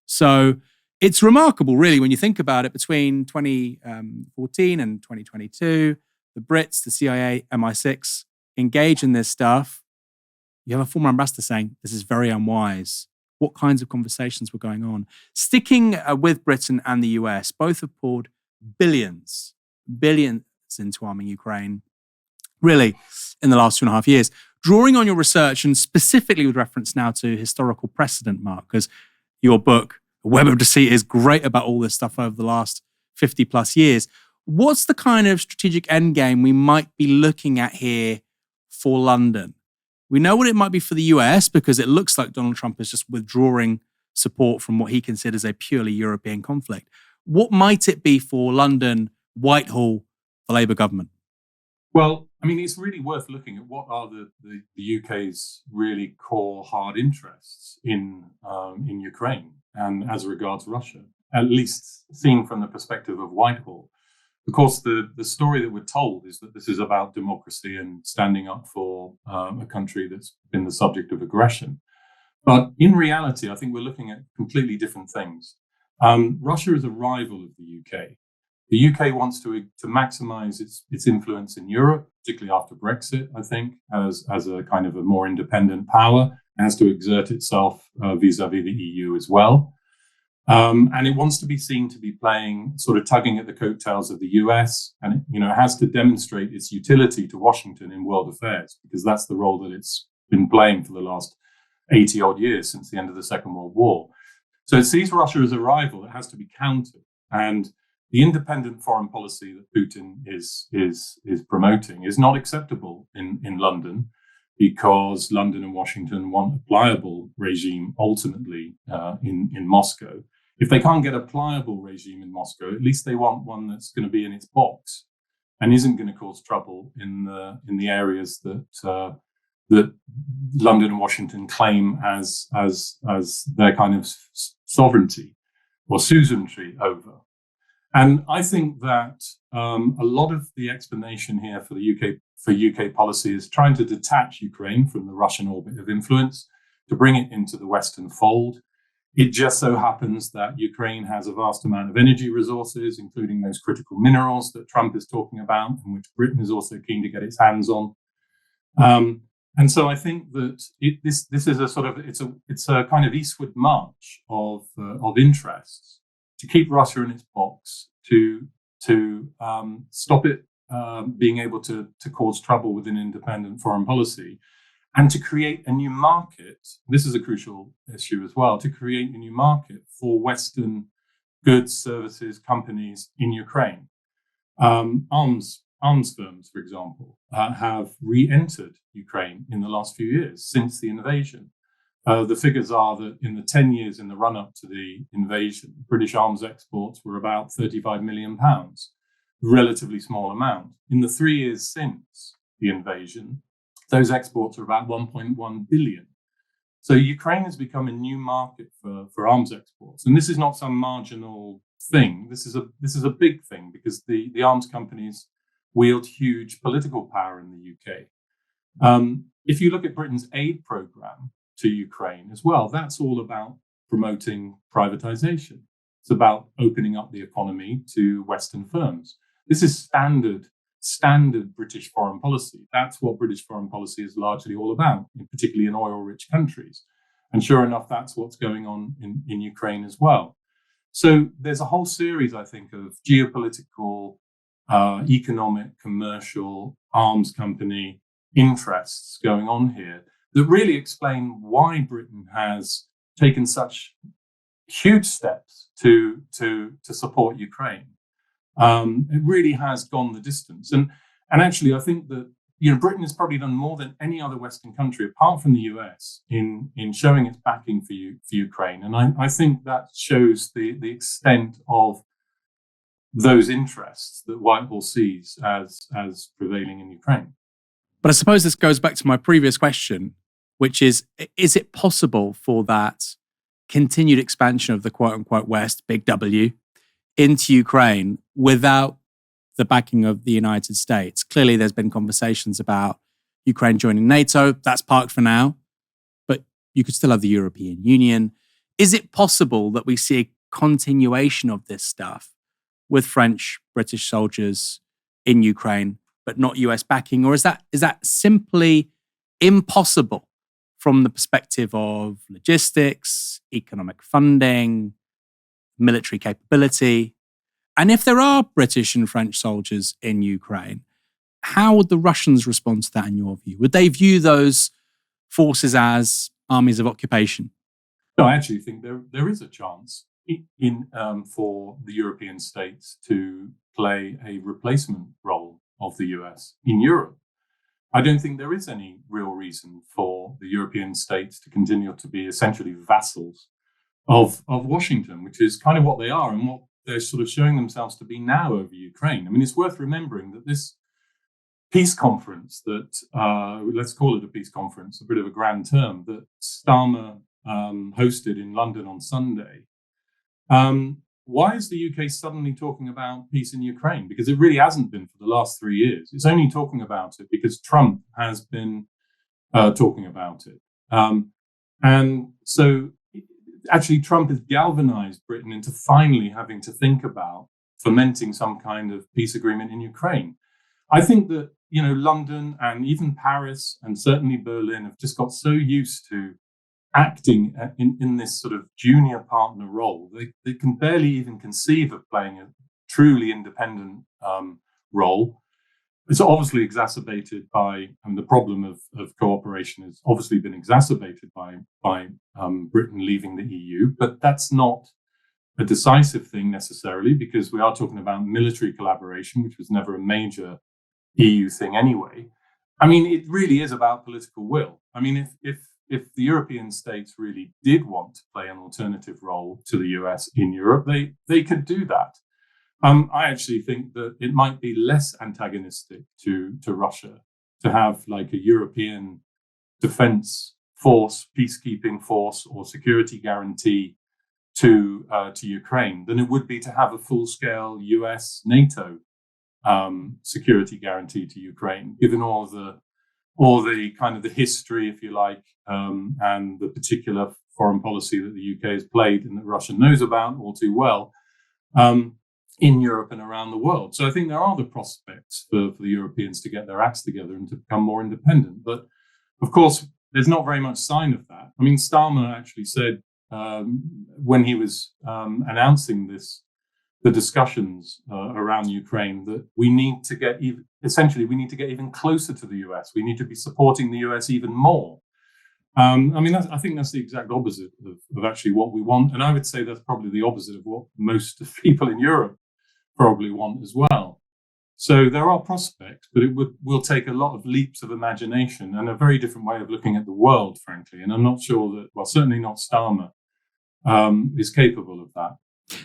So it's remarkable, really, when you think about it, between 2014 and 2022, the Brits, the CIA, MI6 engage in this stuff. You have a former ambassador saying this is very unwise. What kinds of conversations were going on? Sticking with Britain and the US, both have poured billions into arming Ukraine, really, in the last 2.5 years. Drawing on your research, and specifically with reference now to historical precedent, Mark, because your book, A Web of Deceit, is great about all this stuff over the last 50 plus years. What's the kind of strategic endgame we might be looking at here for London? We know what it might be for the US, because it looks like Donald Trump is just withdrawing support from what he considers a purely European conflict. What might it be for London, Whitehall, the Labour government? Well, I mean, it's really worth looking at what are the UK's really core hard interests in Ukraine and as regards Russia, at least seen from the perspective of Whitehall. Of course, the story that we're told is that this is about democracy and standing up for a country that's been the subject of aggression. But in reality, I think we're looking at completely different things. Russia is a rival of the UK. The UK wants to maximize its influence in Europe, particularly after Brexit, I think, as a kind of a more independent power. It has to exert itself vis-a-vis the EU as well. And it wants to be seen to be playing, sort of tugging at the coattails of the US, and it has to demonstrate its utility to Washington in world affairs, because that's the role that it's been playing for the last 80 odd years since the end of the Second World War. So it sees Russia as a rival that has to be countered. And the independent foreign policy that Putin is promoting is not acceptable in London, because London and Washington want a pliable regime ultimately in Moscow. If they can't get a pliable regime in Moscow, at least they want one that's going to be in its box and isn't going to cause trouble in the areas that London and Washington claim as their kind of sovereignty or suzerainty over. And I think that a lot of the explanation here for UK policy is trying to detach Ukraine from the Russian orbit of influence, to bring it into the Western fold. It just so happens that Ukraine has a vast amount of energy resources, including those critical minerals that Trump is talking about, and which Britain is also keen to get its hands on. And so I think that this is a sort of it's a kind of eastward march of interests to keep Russia in its box, to stop it being able to cause trouble with an independent foreign policy, and to create a new market. This is a crucial issue as well, to create a new market for Western goods, services, companies in Ukraine. Arms firms, for example, have re-entered Ukraine in the last few years since the invasion. The figures are that in the 10 years in the run-up to the invasion, British arms exports were about £35 million, relatively small amount. In the 3 years since the invasion, those exports are about 1.1 billion. So Ukraine has become a new market for arms exports. And this is not some marginal thing. This is a big thing, because the arms companies wield huge political power in the UK. If you look at Britain's aid program to Ukraine as well, that's all about promoting privatization. It's about opening up the economy to Western firms. This is standard British foreign policy. That's what British foreign policy is largely all about, particularly in oil-rich countries. And sure enough, that's what's going on in Ukraine as well. So there's a whole series, I think, of geopolitical, economic, commercial, arms company interests going on here that really explain why Britain has taken such huge steps to support Ukraine. It really has gone the distance. And actually, I think that Britain has probably done more than any other Western country, apart from the US, in showing its backing for Ukraine. And I think that shows the extent of those interests that Whitehall sees as prevailing in Ukraine. But I suppose this goes back to my previous question, which is it possible for that continued expansion of the quote-unquote West, big W, into Ukraine without the backing of the United States? Clearly, there's been conversations about Ukraine joining NATO. That's parked for now. But you could still have the European Union. Is it possible that we see a continuation of this stuff with French, British soldiers in Ukraine, but not US backing? Or is that simply impossible from the perspective of logistics, economic funding, military capability? And if there are British and French soldiers in Ukraine, how would the Russians respond to that in your view? Would they view those forces as armies of occupation? No, I actually think there is a chance for the European states to play a replacement role of the US in Europe. I don't think there is any real reason for the European states to continue to be essentially vassals of Washington, which is kind of what they are and what they're sort of showing themselves to be now over Ukraine. I mean, it's worth remembering that this peace conference that, let's call it a peace conference, a bit of a grand term, that Starmer hosted in London on Sunday. Why is the UK suddenly talking about peace in Ukraine? Because it really hasn't been for the last 3 years. It's only talking about it because Trump has been talking about it. And so actually Trump has galvanized Britain into finally having to think about fomenting some kind of peace agreement in Ukraine. I think that, London and even Paris and certainly Berlin have just got so used to acting in this sort of junior partner role. They can barely even conceive of playing a truly independent role. It's obviously exacerbated by, the problem of cooperation has obviously been exacerbated by Britain leaving the EU, but that's not a decisive thing necessarily, because we are talking about military collaboration, which was never a major EU thing anyway. It really is about political will. If the European states really did want to play an alternative role to the US in Europe, they could do that. I actually think that it might be less antagonistic to Russia to have like a European defense force, peacekeeping force, or security guarantee to Ukraine than it would be to have a full-scale US NATO security guarantee to Ukraine, given all the kind of the history, if you like, and the particular foreign policy that the UK has played and that Russia knows about all too well in Europe and around the world. So I think there are the prospects for the Europeans to get their acts together and to become more independent. But of course, there's not very much sign of that. I mean, Starmer actually said when he was announcing the discussions around Ukraine, that we need to get even closer to the US. We need to be supporting the US even more. I mean, I think that's the exact opposite of actually what we want. And I would say that's probably the opposite of what most people in Europe probably want as well. So there are prospects, but it will take a lot of leaps of imagination and a very different way of looking at the world, frankly. And I'm not sure that, well, certainly not Starmer is capable of that.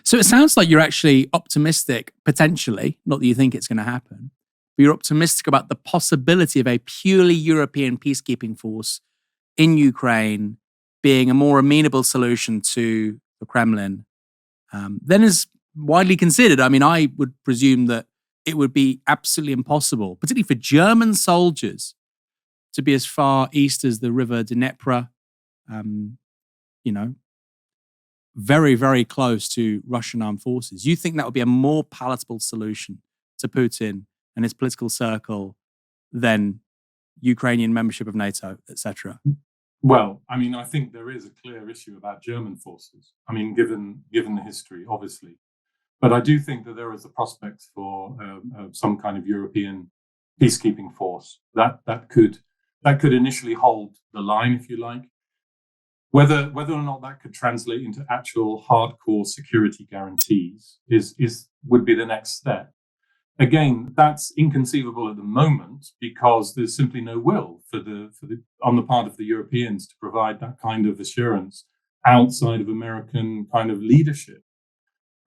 So it sounds like you're actually optimistic, potentially, not that you think it's going to happen, but you're optimistic about the possibility of a purely European peacekeeping force in Ukraine being a more amenable solution to the Kremlin than is widely considered. I mean, I would presume that it would be absolutely impossible, particularly for German soldiers, to be as far east as the river Dnepr, very, very close to Russian armed forces. You think that would be a more palatable solution to Putin and his political circle than Ukrainian membership of NATO, etc.? Well, I mean, I think there is a clear issue about German forces. I mean, given the history, obviously. But I do think that there is a prospect for some kind of European peacekeeping force that could initially hold the line, if you like. Whether or not that could translate into actual hardcore security guarantees would be the next step. Again, that's inconceivable at the moment because there's simply no will on the part of the Europeans to provide that kind of assurance outside of American kind of leadership.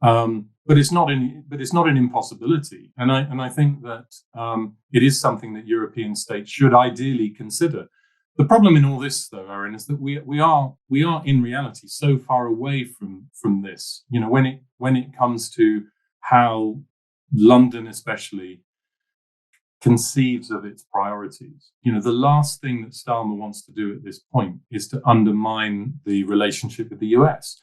But it's not an impossibility, and I think that it is something that European states should ideally consider. The problem in all this, though, Aaron, is that we are in reality so far away from this. You know, when it comes to how London, especially, conceives of its priorities. You know, the last thing that Starmer wants to do at this point is to undermine the relationship with the US.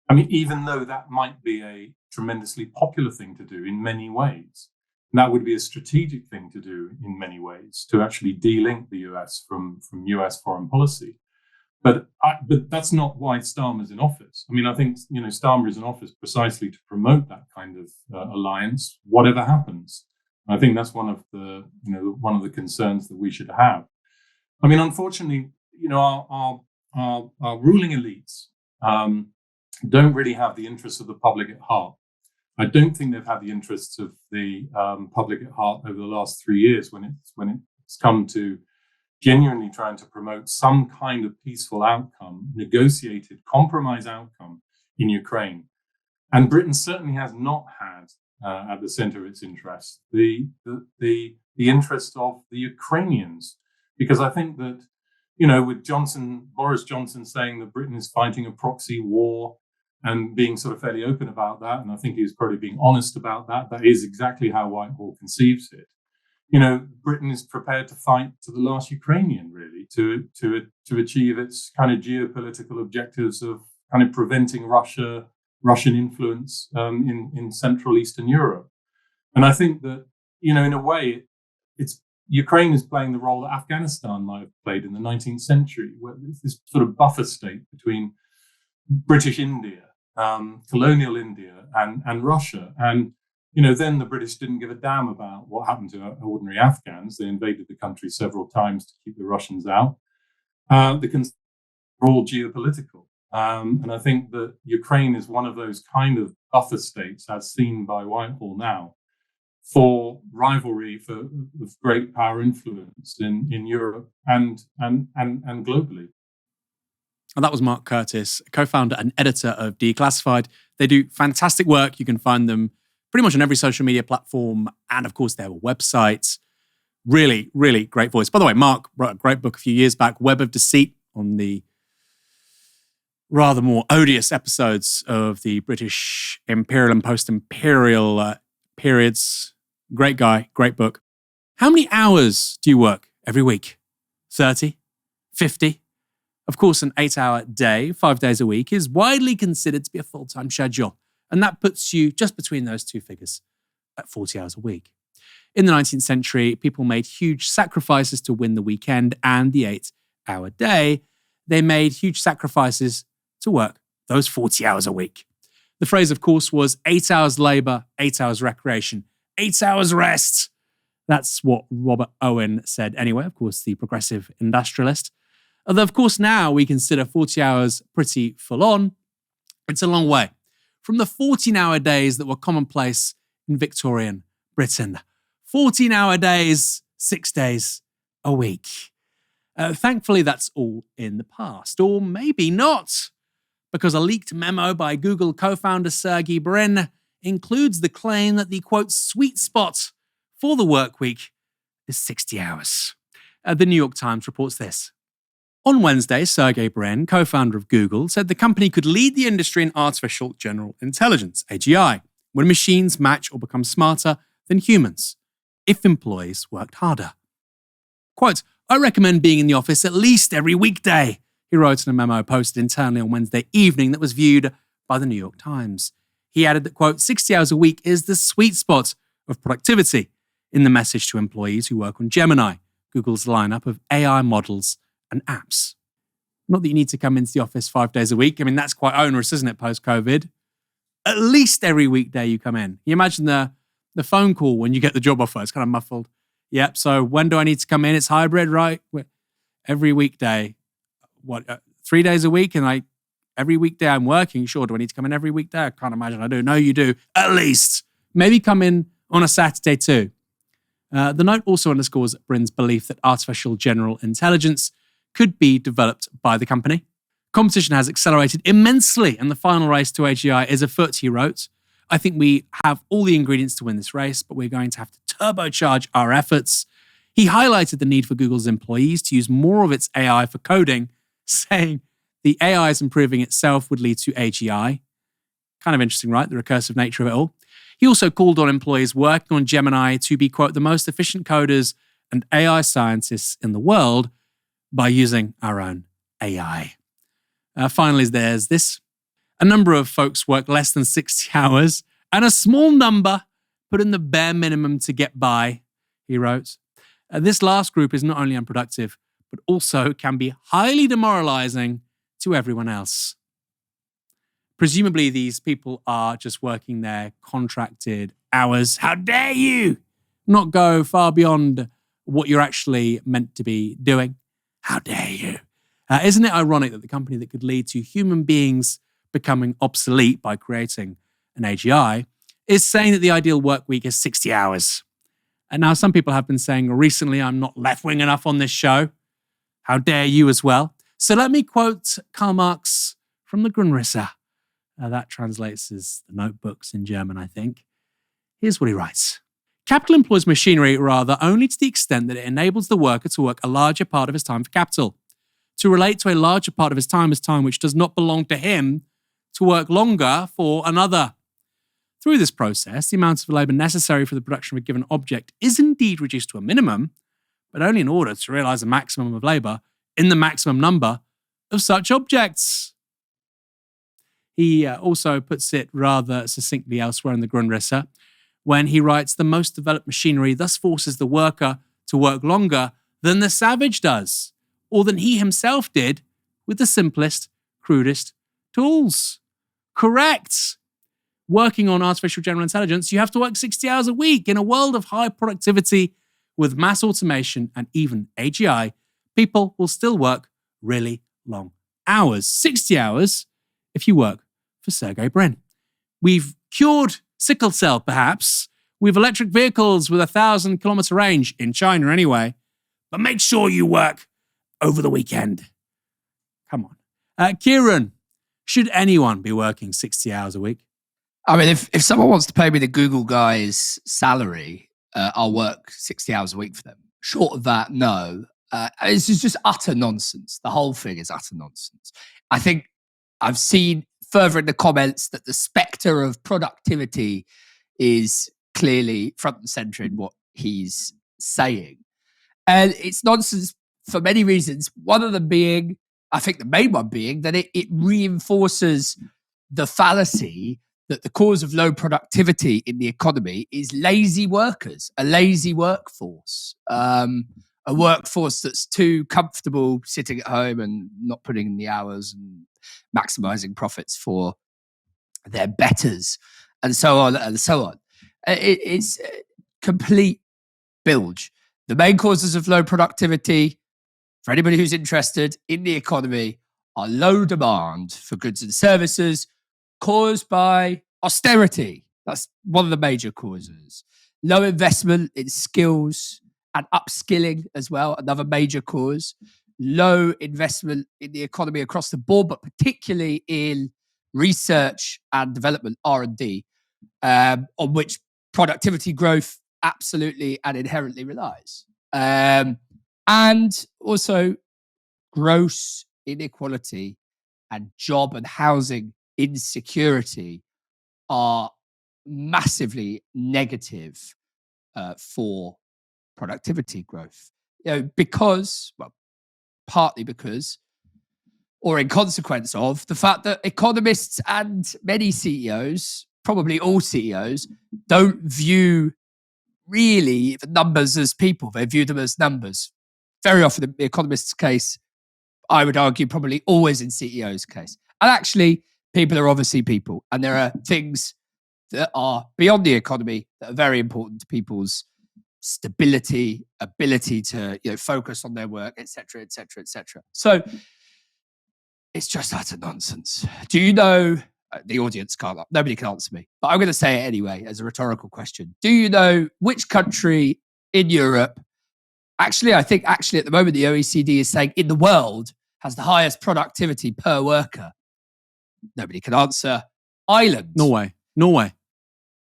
I mean, even though that might be a tremendously popular thing to do in many ways, that would be a strategic thing to do in many ways, to actually de-link the US from US foreign policy. But that's not why Starmer's in office. I mean, I think, Starmer is in office precisely to promote that kind of alliance, whatever happens. And I think that's one of the concerns that we should have. I mean, unfortunately, our ruling elites don't really have the interests of the public at heart. I don't think they've had the interests of the public at heart over the last 3 years when it's come to genuinely trying to promote some kind of peaceful outcome, negotiated compromise outcome in Ukraine. And Britain certainly has not had at the center of its interest the interest of the Ukrainians, because I think that, with Boris Johnson saying that Britain is fighting a proxy war and being sort of fairly open about that, and I think he's probably being honest about that. That is exactly how Whitehall conceives it. Britain is prepared to fight to the last Ukrainian, really, to achieve its kind of geopolitical objectives of kind of preventing Russian influence in Central Eastern Europe. And I think that, in a way, Ukraine is playing the role that Afghanistan might have played in the 19th century, where there's this sort of buffer state between British India, colonial India, and Russia. And then the British didn't give a damn about what happened to ordinary Afghans. They invaded the country several times to keep the Russians out. The concerns are all geopolitical. And I think that Ukraine is one of those kind of buffer states, as seen by Whitehall now, for rivalry of great power influence in Europe and globally. And that was Mark Curtis, co-founder and editor of Declassified. They do fantastic work. You can find them pretty much on every social media platform. And of course, they have a website. Really, really great voice. By the way, Mark wrote a great book a few years back, Web of Deceit, on the rather more odious episodes of the British imperial and post-imperial periods. Great guy, great book. How many hours do you work every week? 30? 50? Of course, an 8-hour day, 5 days a week, is widely considered to be a full-time schedule, and that puts you just between those two figures at 40 hours a week. In the 19th century, people made huge sacrifices to win the weekend and the 8-hour day. They made huge sacrifices to work those 40 hours a week. The phrase, of course, was 8 hours labor, 8 hours recreation, 8 hours rest. That's what Robert Owen said anyway, of course, the progressive industrialist. Although, of course, now we consider 40 hours pretty full on. It's a long way from the 14-hour days that were commonplace in Victorian Britain. 14-hour days, 6 days a week. Thankfully, that's all in the past. Or maybe not, because a leaked memo by Google co-founder Sergey Brin includes the claim that the, quote, sweet spot for the work week is 60 hours. The New York Times reports this. On Wednesday, Sergey Brin, co-founder of Google, said the company could lead the industry in artificial general intelligence, AGI, when machines match or become smarter than humans, if employees worked harder. Quote, I recommend being in the office at least every weekday, he wrote in a memo posted internally on Wednesday evening that was viewed by the New York Times. He added that, quote, 60 hours a week is the sweet spot of productivity in the message to employees who work on Gemini, Google's lineup of AI models and apps. Not that you need to come into the office 5 days a week. I mean, that's quite onerous, isn't it, post-COVID? At least every weekday you come in. You imagine the phone call when you get the job offer. It's kind of muffled. Yep, so when do I need to come in? It's hybrid, right? Every weekday. 3 days a week? And every weekday I'm working. Sure, do I need to come in every weekday? I can't imagine I do. No, you do. At least. Maybe come in on a Saturday too. The note also underscores Brin's belief that artificial general intelligence could be developed by the company. Competition has accelerated immensely, and the final race to AGI is afoot, he wrote. I think we have all the ingredients to win this race, but we're going to have to turbocharge our efforts. He highlighted the need for Google's employees to use more of its AI for coding, saying the AI is improving itself would lead to AGI. Kind of interesting, right? The recursive nature of it all. He also called on employees working on Gemini to be, quote, the most efficient coders and AI scientists in the world by using our own AI. Finally, there's this. A number of folks work less than 60 hours, and a small number put in the bare minimum to get by, he wrote. This last group is not only unproductive, but also can be highly demoralizing to everyone else. Presumably, these people are just working their contracted hours. How dare you not go far beyond what you're actually meant to be doing? How dare you? Isn't it ironic that the company that could lead to human beings becoming obsolete by creating an AGI is saying that the ideal work week is 60 hours? And now some people have been saying recently, I'm not left-wing enough on this show. How dare you as well? So let me quote Karl Marx from the Grundrisse. That translates as the notebooks in German, I think. Here's what he writes. Capital employs machinery, rather, only to the extent that it enables the worker to work a larger part of his time for capital, to relate to a larger part of his time as time which does not belong to him, to work longer for another. Through this process, the amount of labour necessary for the production of a given object is indeed reduced to a minimum, but only in order to realise a maximum of labour in the maximum number of such objects. He also puts it rather succinctly elsewhere in the Grundrisse, when he writes, the most developed machinery thus forces the worker to work longer than the savage does, or than he himself did with the simplest, crudest tools. Correct. Working on artificial general intelligence, you have to work 60 hours a week. In a world of high productivity with mass automation and even AGI, people will still work really long hours. 60 hours if you work for Sergey Brin. We've cured sickle cell, perhaps. We've electric vehicles with 1,000-kilometer range, in China anyway. But make sure you work over the weekend. Come on. Kieran, should anyone be working 60 hours a week? I mean, if someone wants to pay me the Google guy's salary, I'll work 60 hours a week for them. Short of that, no. This is just utter nonsense. The whole thing is utter nonsense. I think I've seen further in the comments that the spectre of productivity is clearly front and center in what he's saying. And it's nonsense for many reasons. One of them being I think the main one being that it reinforces the fallacy that the cause of low productivity in the economy is lazy workers, a lazy workforce, a workforce that's too comfortable sitting at home and not putting in the hours and maximizing profits for their betters, and so on and so on. It's complete bilge. The main causes of low productivity, for anybody who's interested in the economy, are low demand for goods and services caused by austerity. That's one of the major causes. Low investment in skills and upskilling as well, another major cause. Low investment in the economy across the board, but particularly in research and development, R&D, on which productivity growth absolutely and inherently relies. And also gross inequality and job and housing insecurity are massively negative for productivity growth. Because, well, partly because, or in consequence of, the fact that economists and many CEOs, probably all CEOs, don't view really the numbers as people. They view them as numbers. Very often in the economist's case, I would argue probably always in CEO's case. And actually, people are obviously people. And there are things that are beyond the economy that are very important to people's stability, ability to focus on their work, etc., etc., etc. So it's just utter nonsense. Do you know, the audience can't, nobody can answer me, but I'm going to say it anyway as a rhetorical question. Do you know which country in Europe, actually, I think at the moment the OECD is saying in the world, has the highest productivity per worker? Nobody can answer. Ireland. Norway.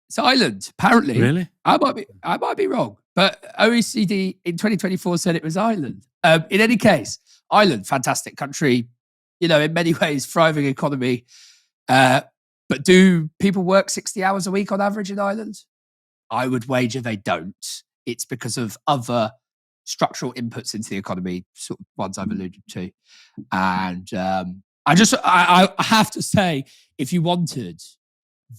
It's Ireland, apparently. Really? I might be wrong, but OECD in 2024 said it was Ireland. In any case, Ireland, fantastic country, in many ways, thriving economy. But do people work 60 hours a week on average in Ireland? I would wager they don't. It's because of other structural inputs into the economy, sort of ones I've alluded to. And I have to say, if you wanted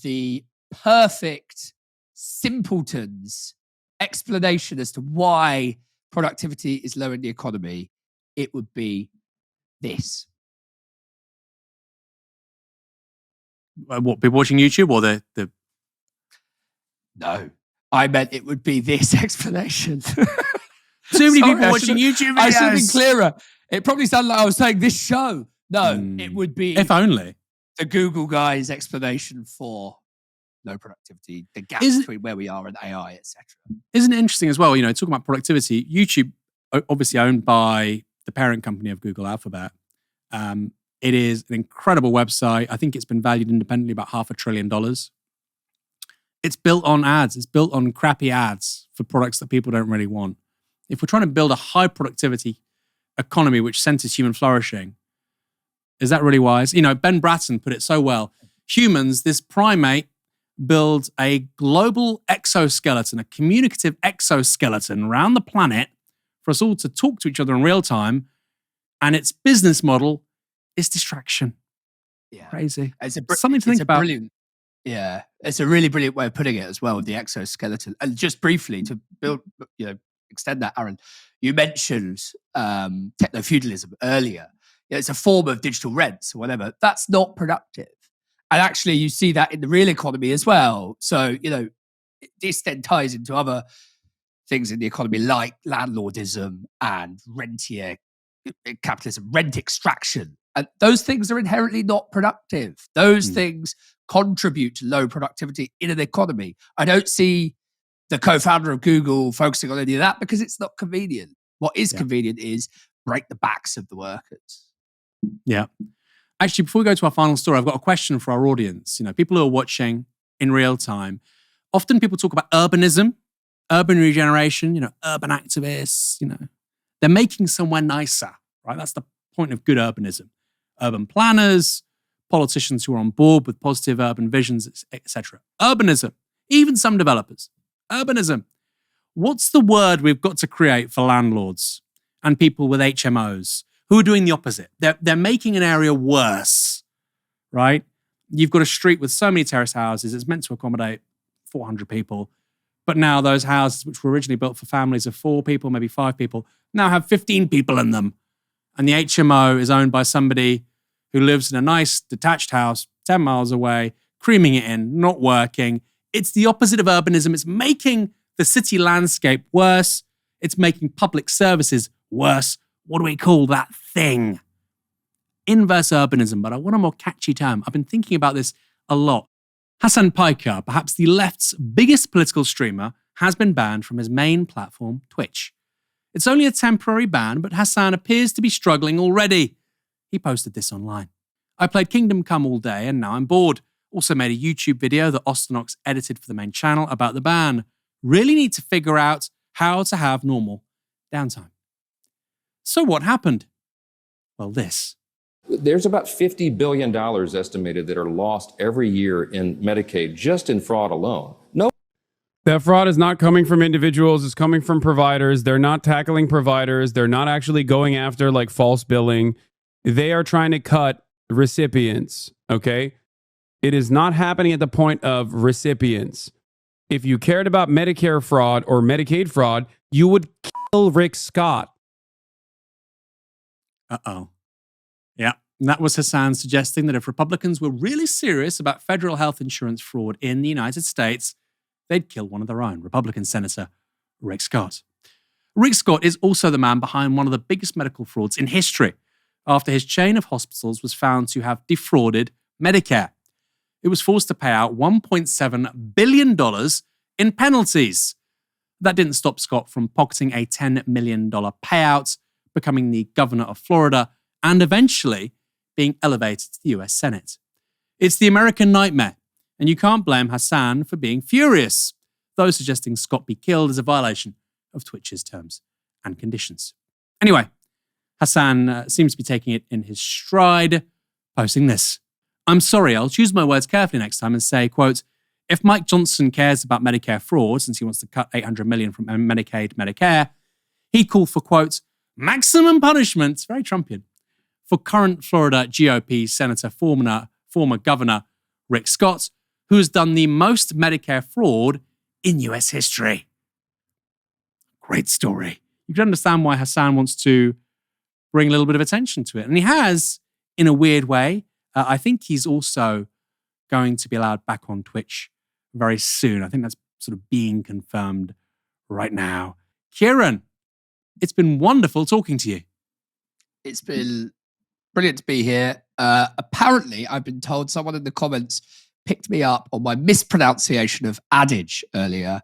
the perfect simpleton's explanation as to why productivity is low in the economy, it would be this. What, people watching YouTube or the... No, I meant it would be this explanation. Too many people watching YouTube videos. I should have been clearer. It probably sounded like I was saying this show. No, it would be... If only. The Google guy's explanation for low productivity, the gap between where we are and AI, etc. Isn't it interesting as well, talking about productivity, YouTube, obviously owned by the parent company of Google, Alphabet. It is an incredible website. I think it's been valued independently about $500 billion. It's built on ads. It's built on crappy ads for products that people don't really want. If we're trying to build a high productivity economy which centers human flourishing, is that really wise? Ben Bratton put it so well. Humans, this primate, build a global exoskeleton, a communicative exoskeleton around the planet for us all to talk to each other in real time. And its business model is distraction. Yeah. Crazy. Something to think about. Brilliant. Yeah. It's a really brilliant way of putting it as well, with the exoskeleton. And just briefly to build, extend that, Aaron, you mentioned techno-feudalism earlier. It's a form of digital rents or whatever. That's not productive. And actually, you see that in the real economy as well. So, this then ties into other things in the economy like landlordism and rentier capitalism, rent extraction. And those things are inherently not productive. Those things contribute to low productivity in an economy. I don't see the co-founder of Google focusing on any of that because it's not convenient. What is convenient is break the backs of the workers. Yeah. Actually, before we go to our final story, I've got a question for our audience. People who are watching in real time, often people talk about urbanism, urban regeneration, urban activists, they're making somewhere nicer, right? That's the point of good urbanism. Urban planners, politicians who are on board with positive urban visions, etc. Urbanism, even some developers. Urbanism. What's the word we've got to create for landlords and people with HMOs who are doing the opposite. They're making an area worse, right? You've got a street with so many terrace houses. It's meant to accommodate 400 people. But now those houses, which were originally built for families of 4 people, maybe 5 people, now have 15 people in them. And the HMO is owned by somebody who lives in a nice detached house 10 miles away, creaming it in, not working. It's the opposite of urbanism. It's making the city landscape worse. It's making public services worse. What do we call that thing? Inverse urbanism, but I want a more catchy term. I've been thinking about this a lot. Hasan Piker, perhaps the left's biggest political streamer, has been banned from his main platform, Twitch. It's only a temporary ban, but Hasan appears to be struggling already. He posted this online. I played Kingdom Come all day and now I'm bored. Also made a YouTube video that Ostonox edited for the main channel about the ban. Really need to figure out how to have normal downtime. So what happened? Well, this. There's about $50 billion estimated that are lost every year in Medicaid, just in fraud alone. That fraud is not coming from individuals, it's coming from providers. They're not tackling providers. They're not actually going after like false billing. They are trying to cut recipients, okay? It is not happening at the point of recipients. If you cared about Medicare fraud or Medicaid fraud, you would kill Rick Scott. Uh-oh. Yeah, and that was Hasan suggesting that if Republicans were really serious about federal health insurance fraud in the United States, they'd kill one of their own, Republican Senator Rick Scott. Rick Scott is also the man behind one of the biggest medical frauds in history, after his chain of hospitals was found to have defrauded Medicare. It was forced to pay out $1.7 billion in penalties. That didn't stop Scott from pocketing a $10 million payout, becoming the governor of Florida, and eventually being elevated to the US Senate. It's the American nightmare, and you can't blame Hasan for being furious, though suggesting Scott be killed is a violation of Twitch's terms and conditions. Anyway, Hasan seems to be taking it in his stride, posting this. I'm sorry, I'll choose my words carefully next time and say, quote, if Mike Johnson cares about Medicare fraud, since he wants to cut $800 million from Medicaid, Medicare, he'd call for, quote, maximum punishment, very Trumpian, for current Florida GOP Senator, former Governor Rick Scott, who has done the most Medicare fraud in US history. Great story. You can understand why Hasan wants to bring a little bit of attention to it. And he has, in a weird way. I think he's also going to be allowed back on Twitch very soon. I think that's sort of being confirmed right now. Kieran, it's been wonderful talking to you. It's been brilliant to be here. Apparently, I've been told someone in the comments picked me up on my mispronunciation of adage earlier.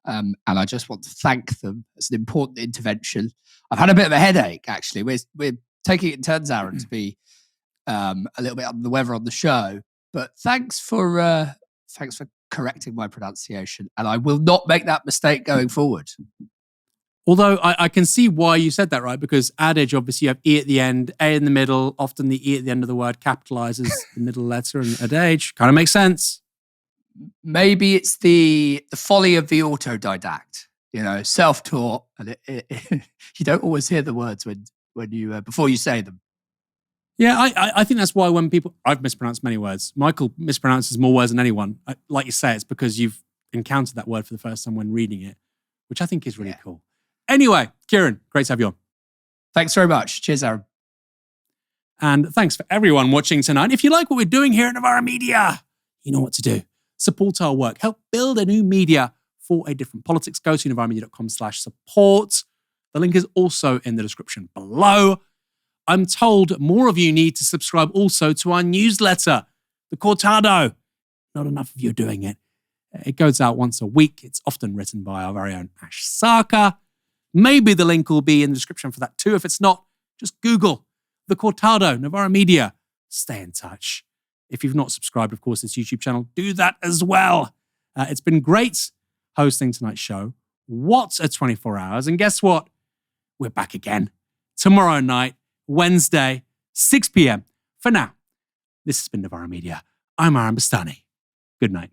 And I just want to thank them. It's an important intervention. I've had a bit of a headache, actually. We're taking it in turns, Aaron, to be a little bit under the weather on the show. But thanks for correcting my pronunciation. And I will not make that mistake going forward. Although I can see why you said that, right? Because adage, obviously, you have E at the end, A in the middle. Often the E at the end of the word capitalizes the middle letter, and adage kind of makes sense. Maybe it's the folly of the autodidact, self-taught, and you don't always hear the words when you before you say them. Yeah, I think that's why when people, I've mispronounced many words. Michael mispronounces more words than anyone. Like you say, it's because you've encountered that word for the first time when reading it, which I think is really cool. Anyway, Kieran, great to have you on. Thanks very much. Cheers, Aaron. And thanks for everyone watching tonight. If you like what we're doing here at Novara Media, you know what to do. Support our work. Help build a new media for a different politics. Go to novaramedia.com/support. The link is also in the description below. I'm told more of you need to subscribe also to our newsletter, The Cortado. Not enough of you are doing it. It goes out once a week. It's often written by our very own Ash Sarkar. Maybe the link will be in the description for that too. If it's not, just Google The Cortado, Novara Media. Stay in touch. If you've not subscribed, of course, this YouTube channel, do that as well. It's been great hosting tonight's show. What a 24 hours. And guess what? We're back again tomorrow night, Wednesday, 6 p.m. For now, this has been Novara Media. I'm Aaron Bastani. Good night.